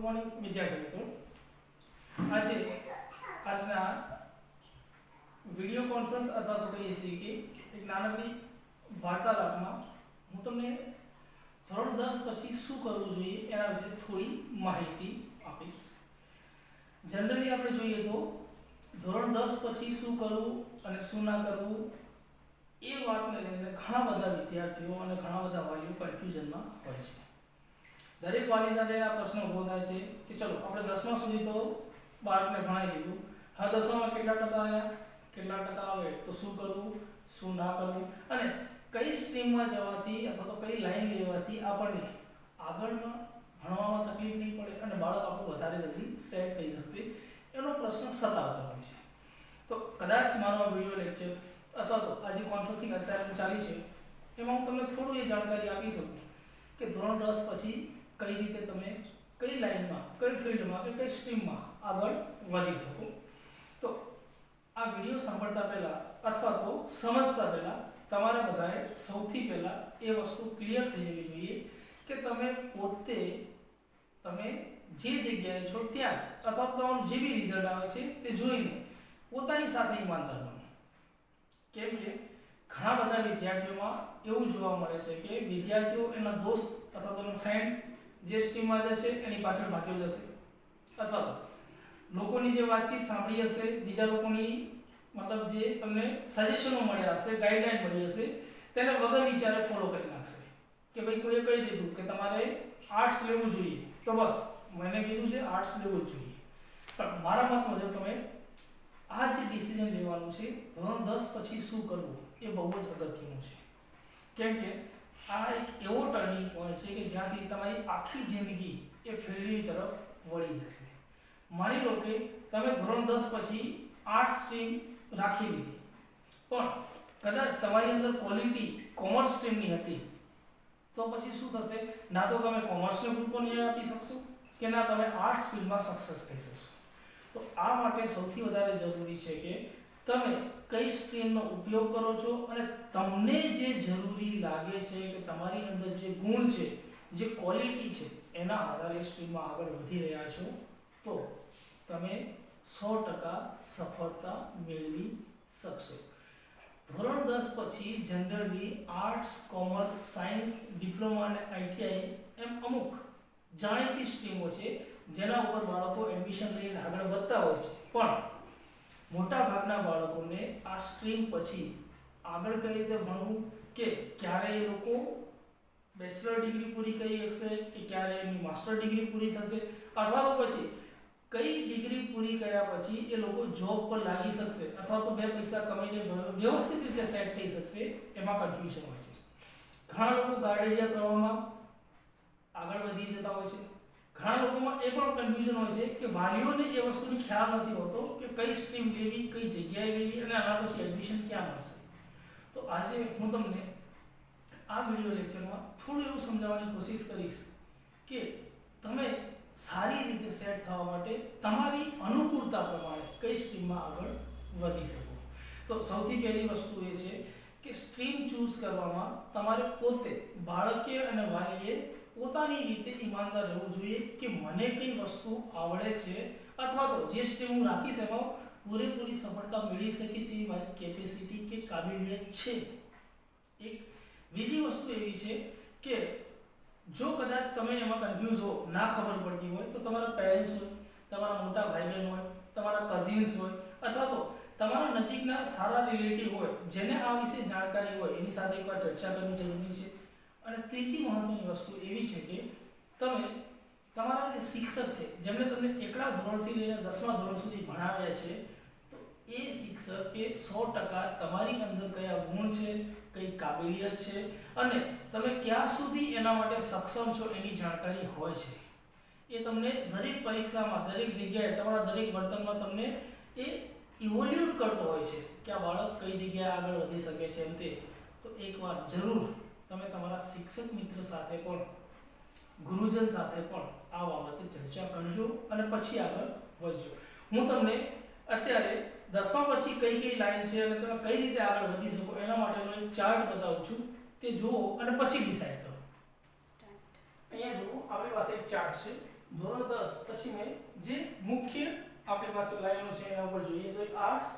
Morning વિદ્યાર્થી મિત્રો, આજે આજના વિડિયો કોન્ફરન્સ અથવા તો કહીએ છીએ કે એક નાનકડી વાર્તાલાપમાં હું તમને ધોરણ 10 પછી શું કરવું જોઈએ એના વિશે થોડી માહિતી આપીશ. જનરલી આપણે જોઈએ તો ધોરણ 10 પછી શું કરવું અને શું ના કરવું એ વાતને લઈને ઘણા બધા વિદ્યાર્થીઓ અને ઘણા બધા વાલીઓ કન્ફ્યુઝનમાં હોય છે. દરેક વાલી સાથે આ પ્રશ્ન ઊભો થાય છે કે ચલો આપણે 10મા સુધી તો બાળકને ભણાવી દીધું, હા 10મામાં કેટલા ટકા આવ્યા, કેટલા ટકા આવે તો શું કરવું, શું ના કરવું અને કઈ સ્ટ્રીમમાં જવાથી અથવા તો કઈ લાઈન લેવાથી આપણને આગળમાં ભણવામાં તકલીફ નહીં પડે અને બાળક આપણું વધારે જલ્દી સેટ થઈ શકે એનો પ્રશ્ન સતાવતો હોય છે. તો કદાચ મારો વિડિયો લેક્ચર અથવા તો આ જે કોન્ફરન્સિંગ અત્યારે ચાલી છે એમાં હું તમને થોડું એ જાણકારી આપી શકું કે ધોરણ 10 પછી કઈ રીતે તમે કઈ લાઈનમાં, કઈ ફિલ્ડમાં કે કઈ સ્ટ્રીમમાં આગળ વધી શકો. તો આ વિડિયો સાંભળતા પહેલા અથવા તો સમજતા પહેલા તમારે બધાએ સૌથી પહેલા એ વસ્તુ ક્લિયર થઈ જવી જોઈએ કે તમે પોતે તમે જે જગ્યાએ છો ત્યાં જ અથવા તો તમારું જે બી રિઝલ્ટ આવે છે તે જોઈને પોતાની સાથે ઈમાનદાર બનો. કેમ કે ઘણા બધા વિદ્યાર્થીઓમાં એવું જોવા મળે છે કે વિદ્યાર્થીઓ એના દોસ્ત અથવા તો ફ્રેન્ડ જે સ્ટ્રીમમાં જશે એની પાછળ ભાગ્યો જશે અથવા તો લોકોની જે વાતચીત સાંભળી હશે, બીજા લોકોની મતલબ જે તમને સજેશનો મળ્યા હશે, ગાઈડલાઈન મળી હશે તેને વગર વિચારે ફોલો કરી નાખશે કે ભાઈ કોઈએ કહી દીધું કે તમારે આર્ટ્સ લેવું જોઈએ તો બસ મને કીધું છે આર્ટ્સ લેવું જ જોઈએ. પણ મારા મત મુજબ તમે આ જે ડિસિઝન લેવાનું છે ધોરણ 10 પછી શું કરવું એ બહુ જ અગત્યનું છે. કેમ કે આ એક એવો ટર્નિંગ પોઈન્ટ છે કે જ્યાંથી તમારી આખી જિંદગી એ ફિલ્ડની તરફ વળી જશે. માની લો કે તમે ધોરણ 10 પછી આર્ટ્સ સ્ટ્રીમ રાખી લીધી પણ કદાચ તમારી અંદર ક્વોલિટી કોમર્સ સ્ટ્રીમની હતી તો પછી શું થશે, ના તો તમે કોમર્સને પૂરતો ન્યાય આપી શકશો કે ના તમે આર્ટ્સ ફિલ્ડમાં સક્સેસ થઈ શકશો. તો આ માટે સૌથી વધારે જરૂરી છે કે તમે કઈ સ્ટ્રીમનો ઉપયોગ કરો છો અને તમને જે જરૂરી લાગે છે કે તમારી અંદર જે ગુણ છે, જે ક્વોલિટી છે એના આધારે સ્ટ્રીમમાં આગળ વધી રહ્યા છો તો તમે 100% સફળતા મેળવી શકશો. ધોરણ 10 પછી generally arts, commerce, science, diploma અને આઈટીઆઈ એમ અમુક જાણીતી સ્ટ્રીમો છે જેના ઉપર બાળકો એડમિશન લઈને આગળ વધતા હોય છે. પણ મોટા ભાગના બાળકોને આ સ્ટ્રીમ પછી આગળ કઈ રીતે ભણવું કે ક્યારે એ લોકો બેચલર ડિગ્રી પૂરી કરી શકશે કે ક્યારે એમની માસ્ટર ડિગ્રી પૂરી થશે અથવા તો પછી કઈ ડિગ્રી પૂરી કર્યા પછી એ લોકો જોબ પર લાગી શકશે અથવા તો બે પૈસા કમાઈને વ્યવસ્થિત રીતે સેટ થઈ શકશે એમાં કન્ફ્યુઝન હોય છે. ઘણા લોકો ગાર્ડેરિયા પ્રવાહમાં આગળ વધી જતા હોય છે. ઘણા લોકોમાં એ પણ કન્ફ્યુઝન હોય છે કે વાલીઓને એ વસ્તુનો ખ્યાલ નથી હોતો કે કઈ સ્ટ્રીમ લેવી, કઈ જગ્યાએ લેવી અને આના પછી એડમિશન ક્યાં મળશે. તો આજે હું તમને આ વિડિયો લેક્ચરમાં થોડું એવું સમજાવવાની કોશિશ કરીશ કે તમે સારી રીતે સેટ થવા માટે તમારી અનુકૂળતા પ્રમાણે કઈ સ્ટ્રીમમાં આગળ વધી શકો. તો સૌથી પહેલી વસ્તુ એ છે કે સ્ટ્રીમ ચૂઝ કરવામાં તમારે પોતે બાળકે અને વાલીએ પોતાની રીતે ઈમાનદાર રહેવું જોઈએ કે મને કઈ વસ્તુ આવડે છે અથવા તો જે સ્ટ્રીમ હું રાખીશ એમાં પૂરેપૂરી સફળતા મેળવી શકીશ એવી મારી કેપેસિટી કે કાબિલિયત છે. એક બીજી વસ્તુ એવી છે કે જો કદાચ તમે એમાં કન્ફ્યુઝ હો, ના ખબર પડતી હોય તો તમારા પેરેન્ટ્સ હોય, તમારા મોટા ભાઈ બહેન હોય, તમારા કઝિન્સ હોય અથવા તો તમારા નજીકના સારા રિલેટિવ હોય જેને આ વિશે જાણકારી હોય એની સાથે એકવાર ચર્ચા કરવી જરૂરી છે. અને ત્રીજી મહત્વની વસ્તુ એવી છે કે તમે તમારા જે શિક્ષક છે જેમણે તમને એકડા ધોરણથી લઈને 10મા ધોરણ સુધી ભણાવ્યા છે તો એ શિક્ષકે 100% તમારી અંદર કયા ગુણ છે, કઈ કાબિલિયત છે અને તમે ક્યાં સુધી એના માટે સક્ષમ છો એની જાણકારી હોય છે. એ તમને દરેક પરીક્ષામાં, દરેક જગ્યાએ, તમારા દરેક વર્તનમાં તમને એ ઇવોલ્યુટ કરતો હોય છે કે આ બાળક કઈ જગ્યાએ આગળ વધી શકે છે એમ તે. તો એકવાર જરૂર તમે તમારા શિક્ષક મિત્ર સાથે પણ, ગુરુજન સાથે પણ આ બાબતે ચર્ચા કરજો અને પછી આગળ વધજો. હું તમને અત્યારે 10મા પછી કઈ કઈ લાઈન છે અને તમે કઈ રીતે આગળ વધી શકો એના માટેનો એક ચાર્ટ બતાવું છું, તે જુઓ અને પછી ડિસાઈડ કરો. અહીંયા જુઓ આપણી પાસે એક ચાર્ટ છે ધોરણ 10 પછી મેં જે મુખ્ય આપણી પાસે લાઈનો છે એના ઉપર જોઈએ તો આર્ટ્સ,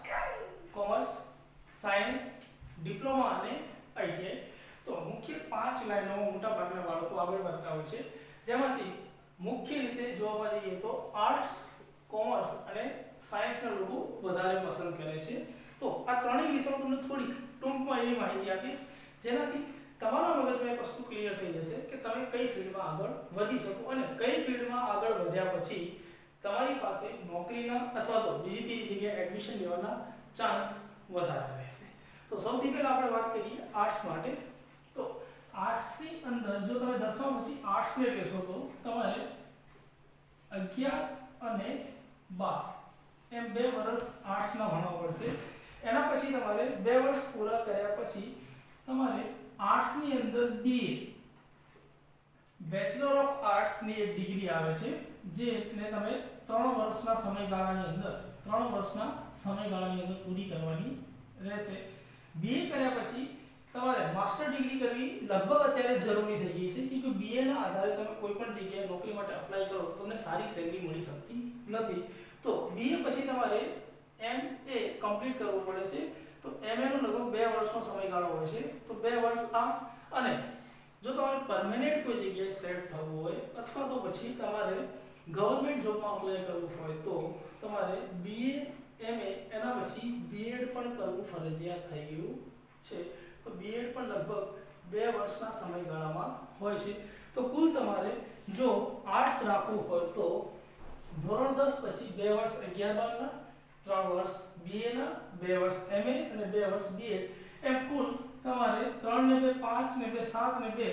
કોમર્સ, સાયન્સ, ડિપ્લોમા અને આઈટીઆઈ. તો મુખ્ય 5 લાઈનોમાં મોટા ભાગના બાળકો આગળ વધતા હોય છે, જેમાંથી મુખ્ય રીતે જોવા જઈએ તો આર્ટ્સ, કોમર્સ અને સાયન્સના લોકો વધારે પસંદ કરે છે. તો આ ત્રણેય વિષયો તમને થોડીક ટૂંકમાં એવી માહિતી આપીશ જેનાથી તમારા મગજમાં એક વસ્તુ ક્લિયર થઈ જશે કે તમે કઈ ફિલ્ડમાં આગળ વધી શકો અને કઈ ફિલ્ડમાં આગળ વધ્યા પછી તમારી પાસે નોકરીના અથવા તો બીજી ત્રીજી જગ્યાએ એડમિશન લેવાના ચાન્સ વધારે રહેશે. તો સૌથી પહેલા આપણે વાત કરીએ આર્ટ્સ માટે. તો આર્ટ્સની અંદર જો તમે 10મા પછી આર્ટ્સ લે લેશો તો તમારે 11 અને 12 એમ 2 વર્ષ આર્ટ્સના ભણવા પડશે. એના પછી તમારે 2 વર્ષ પૂરા કર્યા પછી તમારે આર્ટ્સની અંદર BA બેચલર ઓફ આર્ટ્સ ની એક ડિગ્રી આવે છે જેને તમે 3 વર્ષના સમયગાળાની અંદર પૂરી કરવાની રહેશે. BA કર્યા પછી તમારે માસ્ટર ડિગ્રી કરવી લગભગ અત્યારે જરૂરી થઈ ગઈ છે કે BA ના આધારે તમે કોઈ પણ જગ્યાએ નોકરી માટે અપ્લાય કરો તો તમને સારી સેલેરી મળી શકતી નથી. તો BA પછી તમારે MA કમ્પ્લીટ કરવું પડે છે. તો MA નો લગભગ 2 વર્ષનો સમયગાળો હોય છે. તો 2 વર્ષ આ અને જો તમારે પરમેનન્ટ કોઈ જગ્યાએ સેટ થવું હોય અથવા તો પછી તમારે ગવર્નમેન્ટ જોબમાં અપ્લાય કરવું હોય તો તમારે BA MA એના પછી B.Ed પણ કરવું ફરજિયાત થઈ ગયું છે. તો B.Ed પણ લગભગ 2 વર્ષના સમયગાળામાં હોય છે. તો કુલ તમારે જો આર્ટ્સ રાખવું હોય તો ધોરણ 10 પછી 2 વર્ષ 11 12 ના, 3 વર્ષ BA ના, 2 વર્ષ MA અને 2 વર્ષ B.Ed એમ કુલ તમારે 3 ને 2 5 ને 2 7 ને 2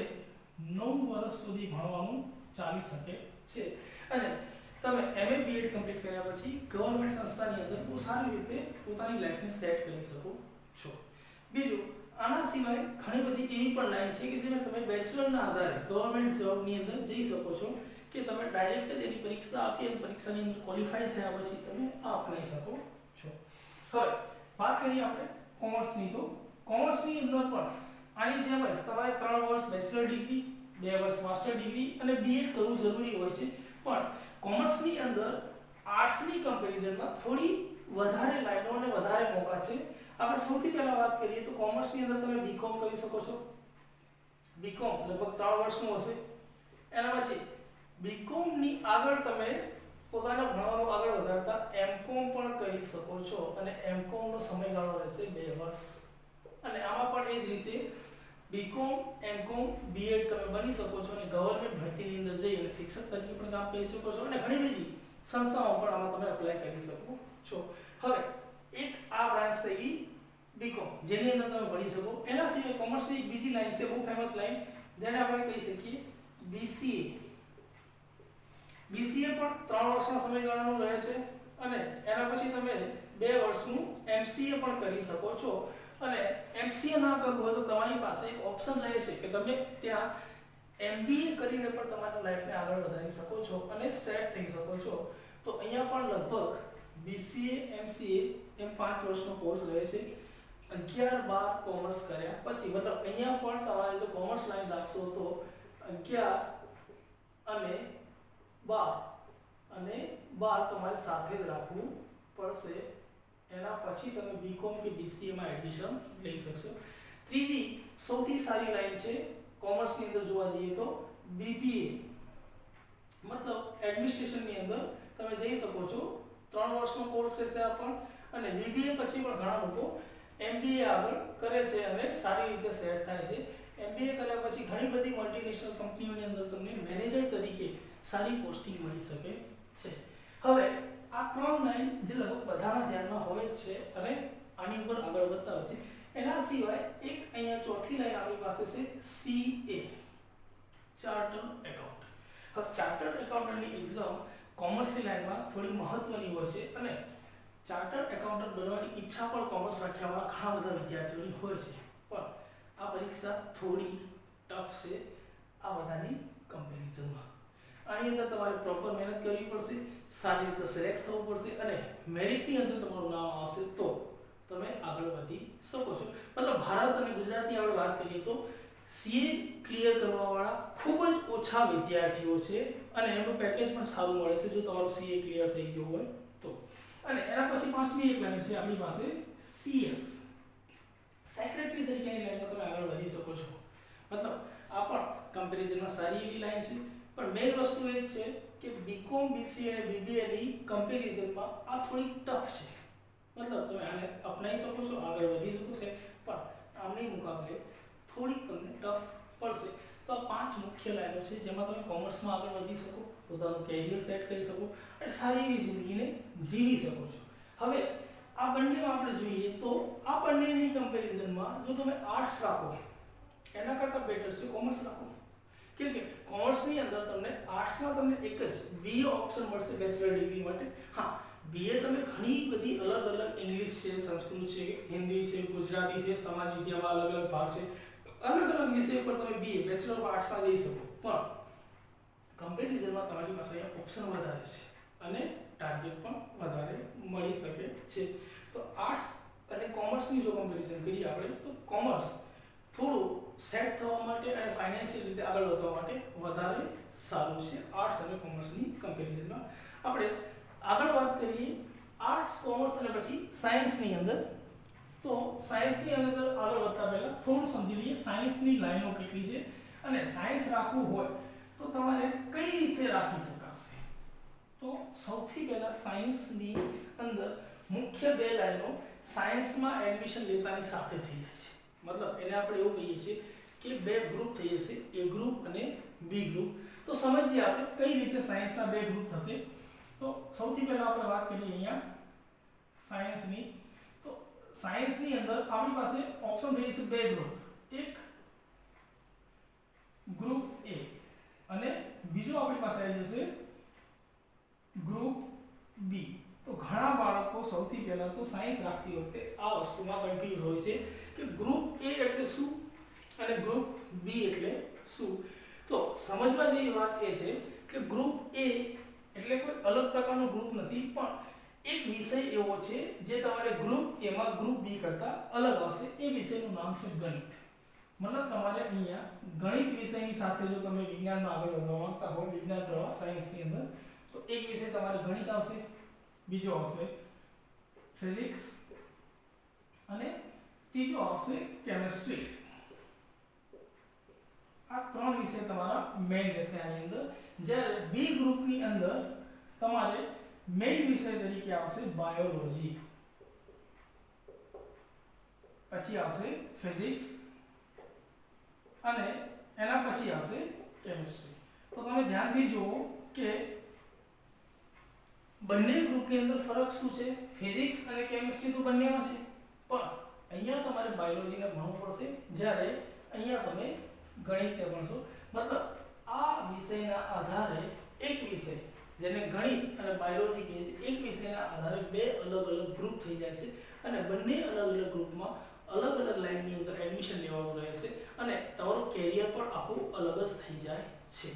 9 વર્ષ સુધી ભણવાનું ચાલી શકે છે. અને તમે MA B.Ed કમ્પ્લીટ કર્યા પછી ગવર્નમેન્ટ સંસ્થાની અંદર બહુ સારી રીતે પોતાની લાઈફને સેટ કરી શકો છો. બીજું આના સિવાય ઘણી બધી એવી પણ લાઈન છે કે જેમાં તમે બેચલરના આધારે ગવર્નમેન્ટ જોબની અંદર જઈ શકો છો કે તમે ડાયરેક્ટ જ એની પરીક્ષા આપી અને પરીક્ષાની અંદર ક્વોલિફાઈ થયા પછી તમે આ અપનાવી શકો છો. હવે વાત કરીએ આપણે કોમર્સની. તો કોમર્સની અંદર પણ આની જેમ જ તમારે 3 વર્ષ બેચલર ડિગ્રી, 2 વર્ષ માસ્ટર ડિગ્રી અને B.Ed કરવું જરૂરી હોય છે. પણ કોમર્સની અંદર આર્ટ્સની કમ્પેરિઝનમાં થોડી વધારે લાઈનો અને વધારે મોકા છે. આપણે સૌથી પહેલા વાત કરીએ તો કોમર્સની અંદર તમે BCom કરી શકો છો. BCom લગભગ 3 વર્ષનું હશે. એના પછી BCom ની આગળ તમે પોતાના ભણવાનું આગળ વધારતા M.Com પણ કરી શકો છો અને M.Com નો સમયગાળો રહેશે 2 વર્ષ. અને આમાં પણ એ જ રીતે BCom, M.Com, B.Ed તમે બની શકો છો અને ગવર્નમેન્ટ ભરતીની અંદર જઈ અને શિક્ષક તરીકે પણ કામ કરી શકો છો અને ઘણી બધી સંસ્થાઓ પણ આમાં તમે એપ્લાય કરી શકો છો. હવે એક આ બ્રાન્ચ થઈ ગઈ BCom જેની અંદર તમે ભણી શકો. એના સિવાય કોમર્સની એક બીજી લાઈન છે, બહુ ફેમસ લાઈન, જેને આપણે કહી શકીએ BCA. BCA પણ 3 વર્ષના સમયગાળાનું રહે છે અને એના પછી તમે 2 વર્ષનું MCA પણ કરી શકો છો. અને MCA ના કરવું હોય તો તમારી પાસે એક ઓપ્શન રહે છે કે તમે ત્યાં MBA કરીને પણ તમારી લાઈફને આગળ વધારી શકો છો અને સેટ થઈ શકો છો. તો અહીંયા પણ લગભગ BCA MCA એમ 5 વર્ષનો કોર્સ રહે છે. 11-12 કોમર્સ કર્યા પછી મતલબ અહીંયા પણ તમારે જો કોમર્સ લાઈન રાખશો તો 11 અને 12 તમારે સાથે જ રાખવું પડશે. એના પછી તમે BCom કે BCA માં એડમિશન લઈ શકશો. ત્રીજી સૌથી સારી લાઈન છે કોમર્સની અંદર જોવા જઈએ તો BBA મતલબ એડમિનિસ્ટ્રેશનની અંદર તમે જઈ શકો છો. 3 વર્ષનો કોર્સ રહેશે આ પણ. અને BBA પછી પણ ઘણા લોકો MBA આગળ કરે છે અને સારી રીતે સેટ થાય છે. MBA કર્યા પછી ઘણી બધી મલ્ટીનેશનલ કંપનીઓની અંદર તમને મેનેજર તરીકે સારી પોસ્ટિંગ મળી શકે છે. હવે આ 3 લાઈન જે લગભગ બધાના ધ્યાનમાં હોય છે અને આની ઉપર આગળ વધતા હોય છે. એના સિવાય એક અહીંયા ચોથી લાઈન આપણી પાસે છે CA ચાર્ટર્ડ એકાઉન્ટ. હવે ચાર્ટર્ડ એકાઉન્ટની એક્ઝામ કોમર્સની લાઈનમાં થોડી મહત્વની હોય છે અને ચાર્ટર્ડ એકાઉન્ટન્ટ બનવાની ઈચ્છા પણ કોમર્સ રાખ્યાવાળા ઘણા બધા વિદ્યાર્થીઓની હોય છે. પણ આ પરીક્ષા થોડી ટફ છે આ બધાની કમ્પેરિઝનમાં. આની અંદર તમારે પ્રોપર મહેનત કરવી પડશે, સારી રીતે સિલેક્ટ થવું પડશે અને મેરિટની અંદર તમારું નામ આવશે તો તમે આગળ વધી શકો છો. મતલબ ભારત અને ગુજરાતની આપણે વાત કરીએ તો સીએ ક્લિયર કરવાવાળા ખૂબ જ ઓછા વિદ્યાર્થીઓ છે અને એનું પેકેજ પણ સારું મળે છે જો તમારું સીએ ક્લિયર થઈ ગયું હોય તો. અને એના પછી પાંચમી એક લાઈન છે આપણી પાસે સીએસ, સેક્રેટરી તરીકેની લાઈનમાં તમે આગળ વધી શકો છો. મતલબ આ પણ કમ્પેરિઝનમાં સારી એવી લાઈન છે, પણ મેઇન વસ્તુ એ જ છે કે બીકોમ, બીસીએ અને બીબીએની કમ્પેરિઝનમાં આ થોડી ટફ છે. મતલબ તમે આને અપનાવી શકો છો, આગળ વધી શકો છો, પણ આમની મુકાબલે થોડીક તમને ટફ પડશે. તો આ પાંચ મુખ્ય લાઈનો છે જેમાં તમે કોમર્સમાં આગળ વધી શકો, પોતાનું કેરિયર સેટ કરી શકો અને સારી એવી જિંદગીને જીવી શકો છો. હવે આ બંનેમાં આપણે જોઈએ તો આ બંનેની કમ્પેરિઝનમાં જો તમે આર્ટ્સ રાખો એના કરતાં બેટર છે કોમર્સ રાખો. કેમ કે કોમર્સની અંદર તમને આર્ટ્સમાં તમને એક જ બીએ ઓપ્શન મળશે બેચલર ડિગ્રી માટે. હા, બીએ તમે ઘણી બધી અલગ અલગ ઇંગ્લિશ છે, સંસ્કૃત છે, હિન્દી છે, ગુજરાતી છે, સમાજ વિદ્યામાં અલગ અલગ ભાગ છે, અલગ અલગ વિષય પર તમે બીએ બેચલર ઓફ આર્ટ્સમાં જઈ શકો. પણ કમ્પેરિઝનમાં તમારી પાસે અહીંયા ઓપ્શન વધારે છે અને ટાર્ગેટ પણ વધારે મળી શકે છે. તો આર્ટ્સ અને કોમર્સની જો કમ્પેરિઝન કરીએ આપણે તો કોમર્સ થોડું સેટ થવા માટે અને ફાઇનાન્શિયલ રીતે આગળ વધવા માટે વધારે સારું છે આર્ટ્સ અને કોમર્સની કમ્પેરિઝનમાં. આપણે આગળ વાત કરીએ આર્ટ્સ, કોમર્સ અને પછી સાયન્સની અંદર. તો સાયન્સની અંદર આગળ વધતા પહેલા થોડું સમજી લઈએ સાયન્સની લાઈનો કેટલી છે અને સાયન્સ રાખવું હોય તો તમારે કઈ રીતે રાખી શકાશે. તો સૌથી પહેલા સાયન્સની અંદર મુખ્ય બે લાઈનો સાયન્સમાં એડમિશન લેતાની સાથે થઈ જાય છે. મતલબ એને આપણે એવું કહીએ છીએ કે બે ગ્રુપ થઈ જશે, એ ગ્રુપ અને બી ગ્રુપ. તો સમજીએ આપણે કઈ રીતે સાયન્સના બે ગ્રુપ થશે. તો સૌથી પહેલા આપણે વાત કરીએ અહીંયા સાયન્સની. તો સાયન્સની અંદર આપણી પાસે ઓપ્શન થઈ જશે બે ગ્રુપ, એક ગ્રુપ એ અને બીજો આપણી પાસે આવી જશે ગ્રુપ બી. તો ઘણા બાળકો સૌથી પહેલા તો સાયન્સ રાખતી વખતે આ વસ્તુમાં કન્ફ્યુઝ હોય છે કે ગ્રુપ એ એટલે શું અને ગ્રુપ બી એટલે શું. તો સમજવા જેવી વાત એ છે કે ગ્રુપ એ એટલે કોઈ અલગ પ્રકારનો ગ્રુપ નથી, પણ એક વિષય એવો છે જે તમારે ગ્રુપ એમાં ગ્રુપ બી કરતા અલગ આવશે. એ વિષયનું નામ છે ગણિત. મતલબ તમારે અહીંયા ગણિત વિષયની સાથે જો તમે વિજ્ઞાનમાં આગળ વધવા માંગતા હો, વિજ્ઞાન પ્રવાહ સાયન્સની અંદર, તો એક વિષય તમારે ગણિત આવશે, બીજો આવશે ફિઝિક્સ અને ત્રીજો આવશે કેમિસ્ટ્રી. આ ત્રણ વિષય તમારા મેઇન રહેશે આની અંદર. જ્યારે બી ગ્રુપની અંદર તમારે મેઇન વિષય તરીકે આવશે બાયોલોજી, પછી આવશે ફિઝિક્સ અને એના પછી આવશે કેમિસ્ટ્રી. તો તમે ધ્યાનથી જુઓ કે બંને ગ્રુપની અંદર ફરક શું છે. ફિઝિક્સ અને કેમિસ્ટ્રી તો બંનેમાં છે, પણ અહીંયા તમારે બાયોલોજીને ભણવું પડશે, જ્યારે અહીંયા તમે ગણિતને ભણશો. મતલબ આ વિષયના આધારે એક વિષય જેને ગણિત અને બાયોલોજી કહે છે, એક વિષયના આધારે બે અલગ અલગ ગ્રુપ થઈ જાય છે અને બંને અલગ અલગ ગ્રુપમાં અલગ અલગ લાઈનની અંદર એડમિશન લેવાનું રહે છે અને તમારું કેરિયર પણ આખું અલગ જ થઈ જાય છે.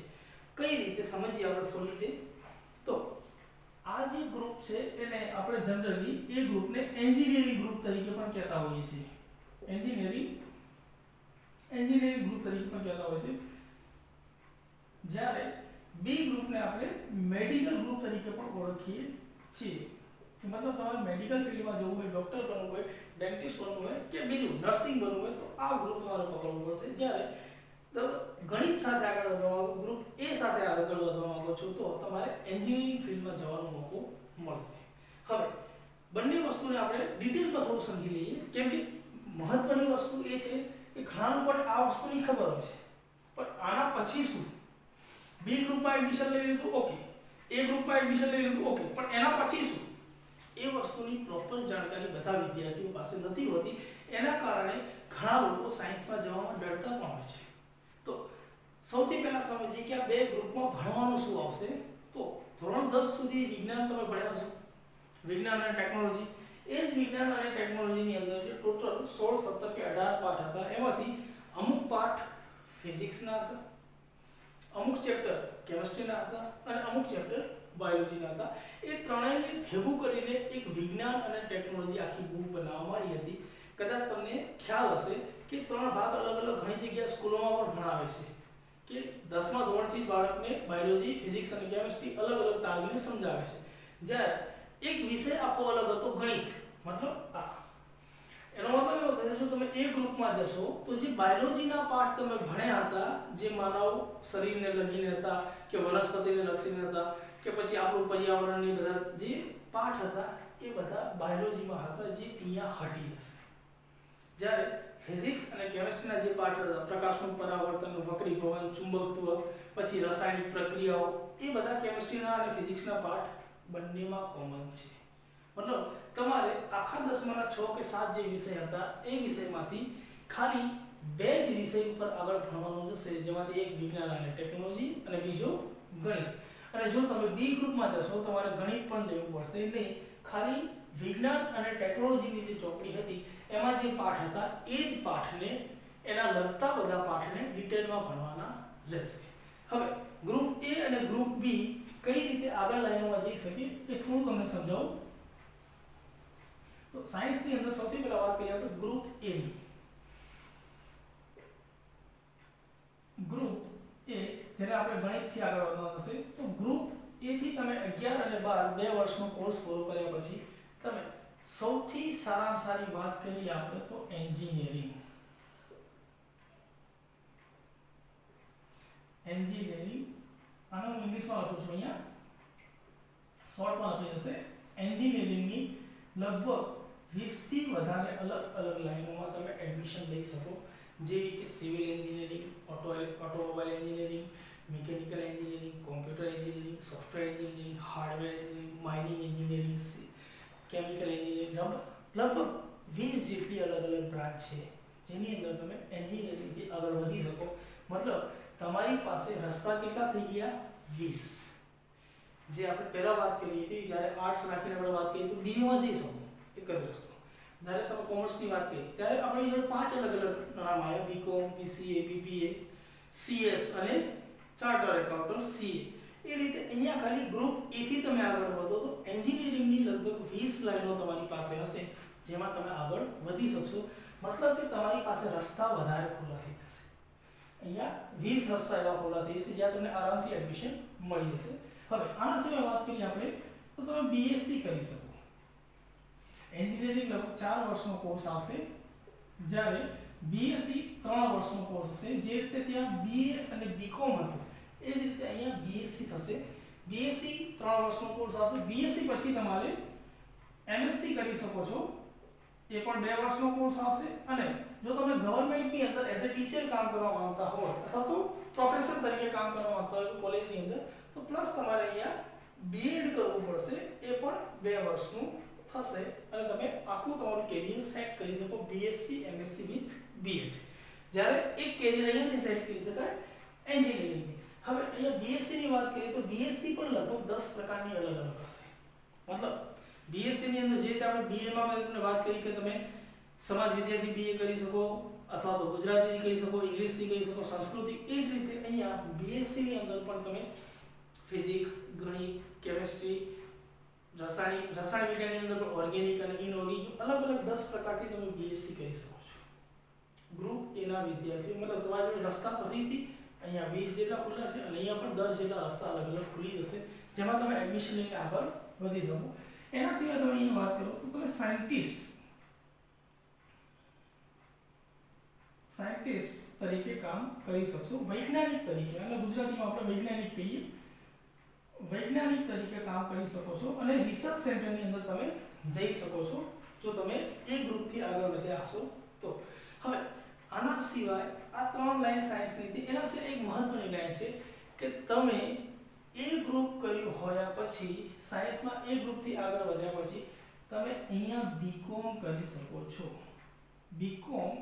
કઈ રીતે સમજીએ આપણે થોડી રીતે. તો આ જે ગ્રુપ છે એને આપણે જનરલી એ ગ્રુપને એન્જિનિયરિંગ ગ્રુપ તરીકે પણ કહેતા હોઈએ છીએ. એન્જિનિયરિંગ ગ્રુપ તરીકે પણ કહેતા હોય છે. જ્યારે બી ગ્રુપને આપણે મેડિકલ ગ્રુપ તરીકે પણ ઓળખીએ છીએ. મતલબ તમારે મેડિકલ ફિલ્ડમાં જવું હોય, ડોક્ટર બનવું હોય, ડેન્ટિસ્ટ બનવું હોય કે બીજું નર્સિંગ બનવું હોય તો આ ગ્રુપ તમારે પકડવું પડશે. જ્યારે ગણિત સાથે આગળ વધવા ગ્રુપ એ સાથે આગળ વધવા માંગો છો તો તમારે એન્જિનિયરિંગ ફિલ્ડમાં જવાનો મોકો મળશે. હવે બંને વસ્તુને આપણે ડિટેલમાં થોડું સમજી લઈએ, કેમ કે મહત્વની વસ્તુ એ છે કે ઘણા લોકોને આ વસ્તુની ખબર હોય છે, પણ આના પછી શું. બી ગ્રુપમાં એડમિશન લઈ લીધું, ઓકે, એ ગ્રુપમાં એડમિશન લઈ લીધું, ઓકે, પણ એના પછી શું એ વસ્તુની પ્રોપર જાણકારી બધા વિદ્યાર્થીઓ પાસે નથી હોતી. એના કારણે ઘણા લોકો સાયન્સમાં જવામાં ડરતા પણ હોય છે. તો સૌથી પહેલા સમજીએ કે આ બે ગ્રુપમાં ભણવાનું શું આવશે. તો ધોરણ 10 સુધી વિજ્ઞાન તમે ભણ્યા છો, વિજ્ઞાન અને ટેકનોલોજી. એ જ વિજ્ઞાન અને ટેકનોલોજીની અંદર જે ટોટલ 16, 17 કે 18 પાઠ હતા, એમાંથી અમુક પાઠ ફિઝિક્સના હતા, અમુક ચેપ્ટર કેમિસ્ટ્રીના હતા અને અમુક ચેપ્ટર બાયોલોજીના હતા. એ ત્રણેયને ભેગું કરીને એક વિજ્ઞાન અને ટેકનોલોજી આખી બુક બનાવવામાં આવી હતી. કદાચ તમને ખ્યાલ હશે કે 3 ભાગ અલગ અલગ ઘણી જગ્યાએ સ્કૂલોમાં પણ ભણાવે છે કે 10મા ધોરણથી જ બાળકને બાયોલોજી, ફિઝિક્સ અને કેમિસ્ટ્રી અલગ અલગ તારવીને સમજાવે છે. જ્યારે એક વિષય આખો અલગ હતો ગણિત, મતલબ આ એનો મતલબ એવો થશે જો તમે એ ગ્રુપમાં જશો તો જે બાયોલોજીના પાઠ તમે ભણ્યા હતા, જે માનવ શરીરને લગીને હતા કે વનસ્પતિને લક્ષીને હતા કે પછી આપણું પર્યાવરણની બધા જે પાઠ હતા એ બધા બાયોલોજીમાં હતા, જે અહીંયા હટી જશે. જ્યારે ફિઝિક્સ અને કેમિસ્ટ્રીના જે પાઠ હતા, પ્રકાશનું પરાવર્તન, વક્રીભવન, ચુંબકત્વ, પછી રાસાયણિક પ્રક્રિયાઓ, એ બધા કેમિસ્ટ્રીના અને ફિઝિક્સના પાઠ બંનેમાં કોમન છે. મતલબ તમારે આખા 10માના 6 કે 7 જે વિષય હતા એ વિષયમાંથી ખાલી 2 જ વિષય ઉપર આગળ ભણવાનું જશે, જેમાંથી એક વિજ્ઞાન અને ટેકનોલોજી અને બીજો ગણિત. અને જો તમે બી ગ્રુપમાં જશો તમારે ગણિત પણ લેવું પડશે નહીં, ખાલી વિજ્ઞાન અને ટેકનોલોજીની જે ચોપડી હતી એમાં જે પાઠ હતા એ જ પાઠને, એના લગતા બધા પાઠને ડિટેલમાં ભણવાના રહેશે. હવે ગ્રુપ એ અને ગ્રુપ બી કઈ રીતે આગળ લાઈનોમાં જઈ શકે એ થોડું તમને સમજાવું. તો સાયન્સની અંદર સૌથી પહેલા વાત કરીએ આપણે ગ્રુપ એ ની. ગ્રુપ એ જેને આપણે ગણિતથી આગળ વધવાનું થશે, તો ગ્રુપ એ થી તમે 11 અને 12 2 વર્ષનો કોર્સ પૂરો કર્યા પછી તમે સૌથી સારામાં સારી વાત કરીએ આપણે તો એન્જિનિયરિંગ. એન્જિનિયરિંગ આનો હું ઇંગ્લિશમાં લખું છું, અહીંયા શોર્ટમાં લખી જશે. એન્જિનિયરિંગની લગભગ 20 થી વધારે અલગ અલગ લાઈનોમાં તમે એડમિશન લઈ શકો, જેવી કે civil engineering, automobile engineering, mechanical engineering, computer engineering, software engineering, hardware engineering, mining engineering, chemical engineering, લગભગ 20 જેટલી અલગ અલગ બ્રાન્ચ છે જેની અંદર તમે એન્જિનિયરિંગથી આગળ વધી શકો. મતલબ તમારી પાસે રસ્તા કેટલા થઈ ગયા? 20. જે આપણે પહેલા વાત કરી હતી, જ્યારે આર્ટ્સ રાખીને આપણે વાત કરી તો બીએમાં જઈ શકો, એક જ રસ્તો. જ્યારે તમે કોમર્સની વાત કરી ત્યારે આપણી જોડે 5 અલગ અલગ નામ આવ્યા: બીકોમ, બીસીએ, બીબીએ, સીએસ અને ચાર્ટર્ડ એકાઉન્ટન્ટ સીએ. એ રીતે અહીંયા ખાલી ગ્રુપ એ થી તમે આગળ વધો તો એન્જિનિયરિંગની લગભગ 20 લાઈનો તમારી પાસે હશે જેમાં તમે આગળ વધી શકશો. મતલબ કે તમારી પાસે રસ્તા વધારે ખુલ્લા થઈ જશે. અહીંયા 20 રસ્તા એવા ખુલ્લા થઈ જશે જ્યાં તમને આરામથી એડમિશન મળી જશે. હવે આના સિવાય વાત કરીએ આપણે તો તમે બીએસસી કરી શકો. એન્જિનિયરિંગ લગભગ 4 વર્ષનો કોર્સ આવશે, જ્યારે બીએસસી 3 વર્ષનો કોર્સ હશે. જે રીતે ત્યાં બીએ અને બીકોમ હતું એ જ રીતે અહીંયા બીએસસી થશે. બીએસસી 3 વર્ષનો કોર્સ આવશે. બીએસસી પછી તમારે એમએસસી કરી શકો છો, એ પણ 2 વર્ષનો કોર્સ આવશે. અને જો તમે ગવર્નમેન્ટની અંદર એઝ અ ટીચર કામ કરવા માંગતા હોય અથવા તો પ્રોફેસર તરીકે કામ કરવા માંગતા હોય કોલેજની અંદર, તો પ્લસ તમારે અહીંયા બીએડ કરવું પડશે, એ પણ 2 વર્ષનું થશે અને તમે આખું તમારું કેરિયર સેટ કરી શકો બીએસસી એમએસસી વિથ બીએડ. જ્યારે એક કેરિયર અહીંયાથી સેટ કરી શકાય એન્જિનિયરિંગથી. હવે અહીંયા બીએસસી ની વાત કરીએ તો બીએસસી પણ લગભગ 10 પ્રકારની અલગ અલગ હશે. મતલબ બીએસસી ની અંદર જે રીતે આપણે બીએમાં મેં તમને વાત કરી કે તમે સમાજ વિદ્યાથી બીએ કરી શકો અથવા તો ગુજરાતીથી કરી શકો, ઇંગ્લિશથી કરી શકો, સંસ્કૃતિ, એ જ રીતે અહીંયા બીએસસી ની અંદર પણ તમે ફિઝિક્સ, ગણિત, કેમિસ્ટ્રી, રસાયણ વિજ્ઞાનની અંદર પણ ઓર્ગેનિક અને ઇનઓર્ગેનિક અલગ અલગ 10 પ્રકારથી તમે બીએસસી કરી શકો છો. ગ્રુપ એના વિદ્યાર્થીઓ મતલબ તમારા જોડે રસ્તા ફરીથી અહીંયા 20 જેટલા ખુલ્લા છે અને અહીંયા પણ 10 જેટલા રસ્તા અલગ અલગ ખુલી જશે જેમાં તમે એડમિશન લઈને આગળ વધી શકો. એના સિવાય તમે અહીંયા વાત કરો તો તમે સાયન્ટિસ્ટ તરીકે કામ કરી શકશો. વૈજ્ઞાનિક તરીકે, એટલે ગુજરાતીમાં આપણે વૈજ્ઞાનિક કહીએ, વૈજ્ઞાનિક તરીકે કામ કરી શકો છો અને રિસર્ચ સેન્ટરની અંદર તમે જઈ શકો છો જો તમે એ ગ્રુપથી આગળ વધ્યા હશો તો. હવે આના સિવાય આ 3 લાઈન સાયન્સની હતી, એના સિવાય એક મહત્વની લાઈન છે કે તમે એ ગ્રુપ કર્યું હોયા પછી, સાયન્સમાં એ ગ્રુપથી આગળ વધ્યા પછી તમે અહીંયા બીકોમ કરી શકો છો. બીકોમ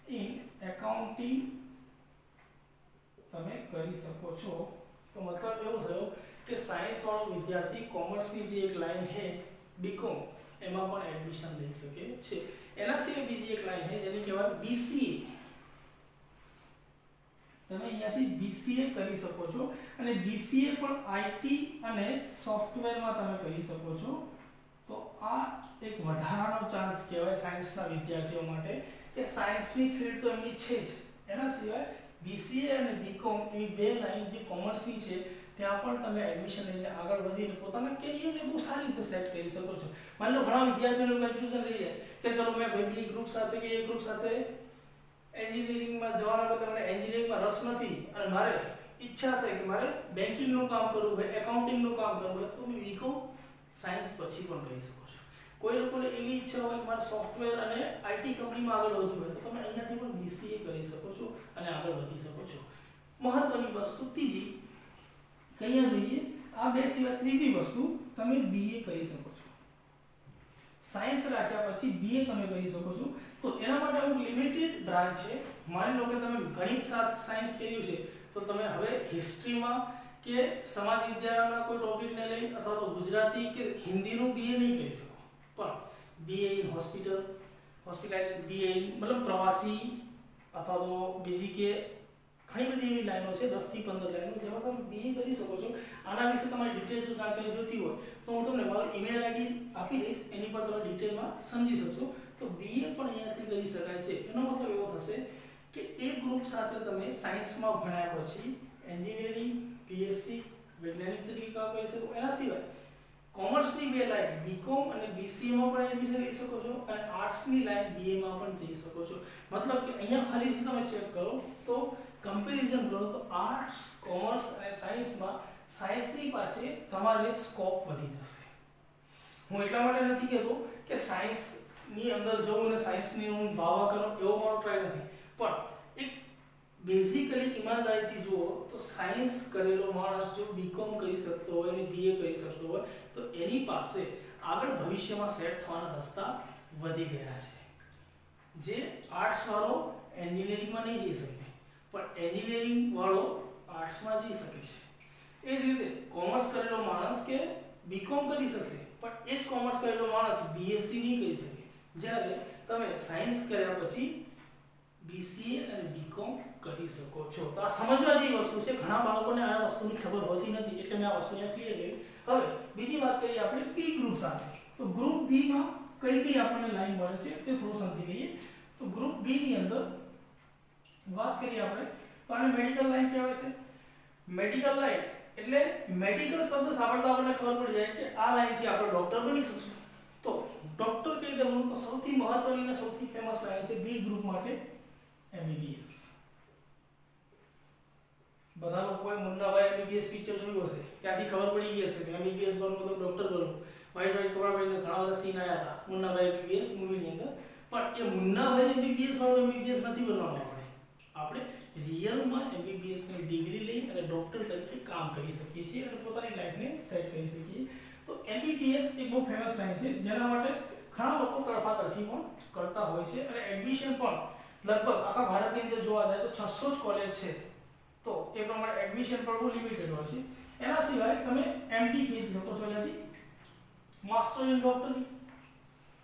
ઇન એકાઉન્ટિંગ તમે કરી શકો છો. તો મતલબ એવો થયો કે સાયન્સ વાળો વિદ્યાર્થી કોમર્સની જે એક લાઈન છે બીકોમ, એમાં પણ એડમિશન લઈ શકે છે. એના સિવાય બીજી એક લાઈન છે જેને કહેવાય બીસીએ. તમે અહીંયાથી બીસીએ કરી શકો છો અને બીસીએ પણ આઈટી અને સોફ્ટવેરમાં તમે કરી શકો છો. તો આ એક વધારાનો ચાન્સ કહેવાય સાયન્સના વિદ્યાર્થીઓ માટે કે સાયન્સની ફિલ્ડ તો એમની છે જ, એના સિવાય બીસીએ અને બીકોમ એવી બે લાઈન જે કોમર્સની છે ત્યાં પણ તમે એડમિશન લઈને આગળ વધીને પોતાના કેરિયરને બહુ સારી રીતે સેટ કરી શકો છો. માની લો ઘણા વિદ્યાર્થીઓનું કન્ફ્યુઝન રહી જાય કે ચલો મેં બી ગ્રુપ સાથે કે એ ગ્રુપ સાથે એન્જિનિયરિંગમાં જવાના બદલે મને એન્જિનિયરિંગમાં રસ નથી અને મારે ઈચ્છા છે કે મારે બેન્કિંગનું કામ કરવું હોય, એકાઉન્ટિંગનું કામ કરવું હોય, તો તમે બીકોમ સાયન્સ પછી પણ કરી શકો છો. કોઈ લોકોને એવી ઈચ્છા હોય કે મારે સોફ્ટવેર અને આઈટી કંપનીમાં આગળ વધવું હોય તો તમે અહીંયાથી પણ બીસીએ કરી શકો છો અને આગળ વધી શકો છો. મહત્વની વસ્તુ ત્રીજી કહીએ જોઈએ, આ બે સિવાય ત્રીજી વસ્તુ તમે બીએ કરી શકો છો. સાયન્સ રાખ્યા પછી બીએ તમે કરી શકો છો. તો એના માટે અમુક લિમિટેડ બ્રાન્ચ છે. માની લો કે તમે ગણિત સાથે સાયન્સ કર્યું છે તો તમે હવે હિસ્ટ્રીમાં કે સમાજ વિદ્યાના કોઈ ટોપિકને લઈને અથવા તો ગુજરાતી કે હિન્દીનું બીએ નહીં કરી શકો, પણ બીએ ઇન હોસ્પિટાલિટી, બીએ મતલબ પ્રવાસી અથવા તો બીજી કે ઘણી બધી એવી લાઈનો છે 10 થી 15 લાઈનો જેમાં તમે બીએ કરી શકો છો. આના વિશે તમારી ડિટેલ જો જાણકારી જોઈતી હોય તો હું તમને મારો ઈમેલ આઈડી આપી દઈશ, એની પર તમે ડિટેલમાં સમજી શકશો. તો બીએ પણ અહીંયાથી કરી શકાય છે. એનો મતલબ એવો થશે કે એ ગ્રુપ સાથે તમે સાયન્સમાં ભણ્યા પછી એન્જિનિયરિંગ, પીએસસી, વૈજ્ઞાનિક તરીકે કામ કરી શકો. એના સિવાય કોમર્સની બે લાઈન બીકોમ અને બીસીએમાં પણ એડમિશન લઈ શકો છો અને આર્ટ્સની લાઈન બીએમાં પણ જઈ શકો છો. મતલબ કે અહીંયા ફરીથી તમે ચેક કરો તો કમ્પેરિઝન કરો તો આર્ટ્સ, કોમર્સ અને સાયન્સમાં સાયન્સની પાછળ તમારે સ્કોપ વધી જશે. હું એટલા માટે નથી કહેતો કે સાયન્સની અંદર જવું અને સાયન્સની હું વાવા કરું એવો મારો ટ્રાય નથી, પણ એક બેઝિકલી ઈમાનદારીથી જુઓ તો સાયન્સ કરેલો માણસ જો બીકોમ કરી શકતો હોય અને બીએ કરી શકતો હોય તો એની પાસે આગળ ભવિષ્યમાં સેટ થવાના રસ્તા વધી ગયા છે. જે આર્ટ્સ વાળો એન્જિનિયરિંગમાં નહીં જઈ શકે પણ એન્જિનિયરિંગ વાળો આર્ટ્સમાં જઈ શકે છે. એ જ રીતે કોમર્સ કરેલો માણસ કે બીકોમ કરી શકશે પણ એ જ કોમર્સ કરેલો માણસ બીએસસી નહીં કરી શકે. જ્યારે તમે સાયન્સ કર્યા પછી બીસીએ અને બીકોમ કરી શકો છો. તો આ સમજવા જેવી વસ્તુ છે. ઘણા બાળકોને આ વસ્તુની ખબર હોતી નથી એટલે મેં આ વસ્તુ અહીંયા ક્લિયર કરી. હવે બીજી વાત કરીએ આપણે બી ગ્રુપ સાથે. તો ગ્રુપ બી માં કઈ કઈ આપણને લાઈન મળે છે તે થોડું સમજી લઈએ. તો ગ્રુપ બી ની અંદર વાત કરીએ આપણે તો આને મેડિકલ લાઈન કહેવાય છે. મેડિકલ લાઈન એટલે મેડિકલ શબ્દ સાંભળતા આપણને ખબર પડી જાય કે આ લાઈનથી આપણે ડોક્ટર બની શકશું. તો ડોક્ટર કઈ રીતે બનવું, તો સૌથી મહત્વની અને સૌથી ફેમસ લાઈન છે બી ગ્રુપ માટે એમબીબીએસ. બધા લોકોએ મુન્નાભાઈ એમબીબીએસ પિક્ચર જોયું હશે, ત્યાંથી ખબર પડી ગઈ હશે કે એમબીબીએસ બનવું તો ડોક્ટર બનવું. વ્હાઈટ વ્હાઈટ કપડા પહેરીને ઘણા બધા સીન આવ્યા હતા મુન્નાભાઈ એમબીબીએસ મૂવીની અંદર. પણ એ મુન્નાભાઈ એમબીબીએસ વાળો એમબીબીએસ નથી બનવાનું. આપણે રિયલમાં એમબીબીએસની ડિગ્રી લઈ અને ડોક્ટર તરીકે કામ કરી શકીએ છીએ અને પોતાની લાઈફને સેટ કરી શકીએ. તો એમબીબીએસ એક બહુ ફેમસ લાઈન છે જેના માટે ઘણા લોકો તડફાતડફી પણ કરતા હોય છે અને એડમિશન પણ લગભગ આખા ભારતની અંદર જોવા જાય તો 600 જ કોલેજ છે. તો એ પ્રમાણે એડમિશન પણ બહુ લિમિટેડ હોય છે. એના સિવાય તમે એમડી કરી શકો છો, અહીંયાથી માસ્ટર ઇન ડોક્ટરી,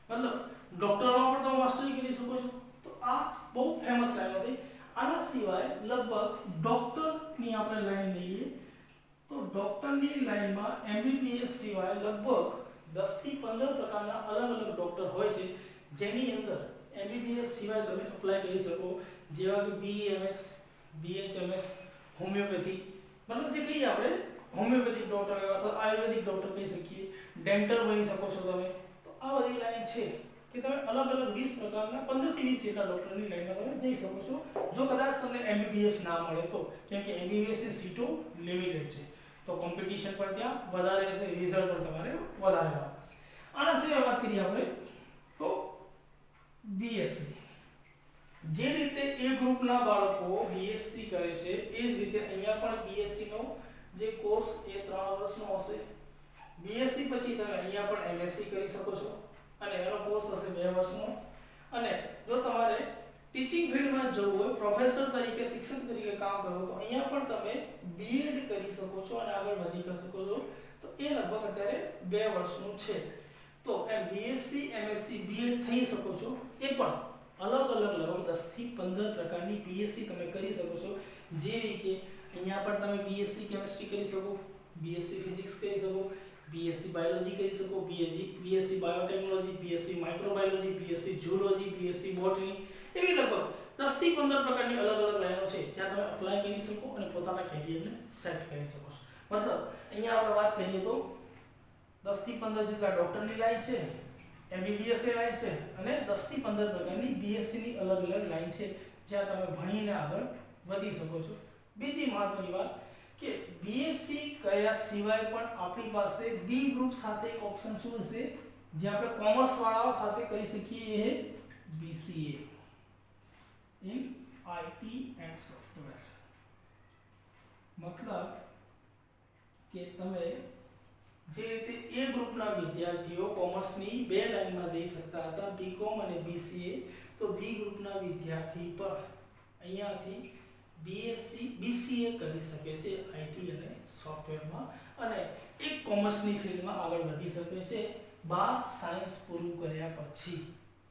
મતલબ ડોક્ટરમાં પણ તમે માસ્ટરી કરી શકો છો. તો આ બહુ ફેમસ લાઈન હતી. આના સિવાય લગભગ ડોક્ટરની આપણે લાઈન લઈએ તો ડોક્ટરની લાઈનમાં એમબીબીએસ સિવાય લગભગ 10 થી 15 પ્રકારના અલગ અલગ ડોક્ટર હોય છે જેની અંદર એમબીબીએસ સિવાય તમે અપ્લાય કરી શકો, જેવા કે બીએમએસ, બીએચએમએસ, હોમિયોપેથી, મતલબ જે કહીએ આપણે હોમિયોપેથિક ડોક્ટર અથવા આયુર્વેદિક ડોક્ટર કહી શકીએ, ડેન્ટલ બની શકો છો તમે. તો આ બધી લાઈન છે કે તમે અલગ અલગ 20 પ્રકારના 15 થી 20 જેટલા ડોક્ટરની લાઈનમાં તમે જઈ શકો છો જો કદાચ તમને એમબીબીએસ ના મળે તો, કેમ કે એમબીબીએસની સીટો લિમિટેડ છે તો કોમ્પિટિશન પણ ત્યાં વધારે હશે, રિઝલ્ટ પણ તમારે વધારે આવશે. આના સિવાય વાત કરીએ આપણે તો બીએસસી. જે રીતે એ ગ્રુપના બાળકો બીએસસી કરે છે એ જ રીતે અહીંયા પણ બીએસસી નો જે કોર્સ એ 3 વર્ષનો હશે. બીએસસી પછી તમે અહીંયા પણ એમએસસી કરી શકો છો અને એનો કોર્સ હશે 2 વર્ષનો. અને જો તમારે ટીચિંગ ફિલ્ડમાં જવું હોય, પ્રોફેસર તરીકે, શિક્ષક તરીકે કામ કરો તો અહીંયા પણ તમે બીએડ કરી શકો છો અને આગળ વધી શકો છો. તો એ લગભગ અત્યારે 2 વર્ષનું છે. તો એમ બીએસસી, એમએસસી, બીએડ થઈ શકો છો. એ પણ અલગ અલગ લગભગ 10 થી 15 પ્રકારની બીએસસી તમે કરી શકો છો. જેવી કે અહીંયા પણ તમે બીએસસી કેમિસ્ટ્રી કરી શકો, બીએસસી ફિઝિક્સ કરી શકો, બીએસસી બાયોલોજી કરી શકો, BSc biotechnology, BSc microbiology, BSc zoology, BSc botany, એવી લગભગ 10 થી 15 પ્રકારની અલગ અલગ લાઈનો છે જ્યાં તમે અપ્લાય કરી શકો અને પોતાના કેરિયરને સેટ કરી શકો છો. મતલબ અહીંયા આપણે વાત કરીએ તો 10 થી 15 જેટલા ડોક્ટરની લાઈન છે, એમબીબીએસ ની લાઈન છે અને 10 થી 15 પ્રકારની બીએસસી ની અલગ અલગ લાઈન છે જ્યાં તમે ભણીને આગળ વધી શકો છો. બીજી મહત્વની વાત કે બીએસસી કર્યા સિવાય પણ આપણી પાસે બી ગ્રુપ સાથે એક ઓપ્શન શું હશે જે આપણે કોમર્સ વાળાઓ સાથે કરી શકીએ, એ BCA in IT and software. મતલબ કે તમે જે રીતે એ ગ્રુપના વિદ્યાર્થીઓ કોમર્સની બે લાઈનમાં જઈ શકતા હતા, બીકોમ અને બીસીએ, તો બી ગ્રુપના વિદ્યાર્થી પણ અહીંયાથી બીએસસી બીસીએ કરી શકે છે આઈટી અને સોફ્ટવેરમાં અને એક કોમર્સની ફિલ્ડમાં આગળ વધી શકે છે 12 સાયન્સ પૂરું કર્યા પછી.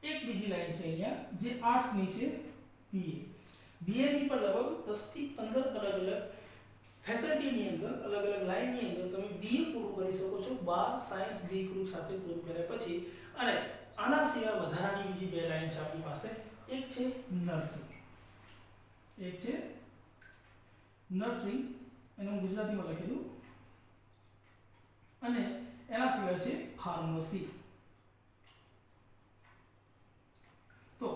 એક બીજી લાઈન છે અહીંયા જે આર્ટ્સની છે, બીએ. બીએની પર લગભગ 10 થી 15 અલગ અલગ ફેકલ્ટીની અંદર, અલગ અલગ લાઈનની અંદર તમે બીએ પૂરું કરી શકો છો 12 સાયન્સ બી ગ્રુપ સાથે પૂરું કર્યા પછી. અને આના સિવાય વધારાની બીજી બે લાઈન છે આપણી પાસે. એક છે નર્સિંગ, એક છે નર્સિંગ, એનું ગુજરાતીમાં લખેલું, અને એના સિવાય છે ફાર્મસી. તો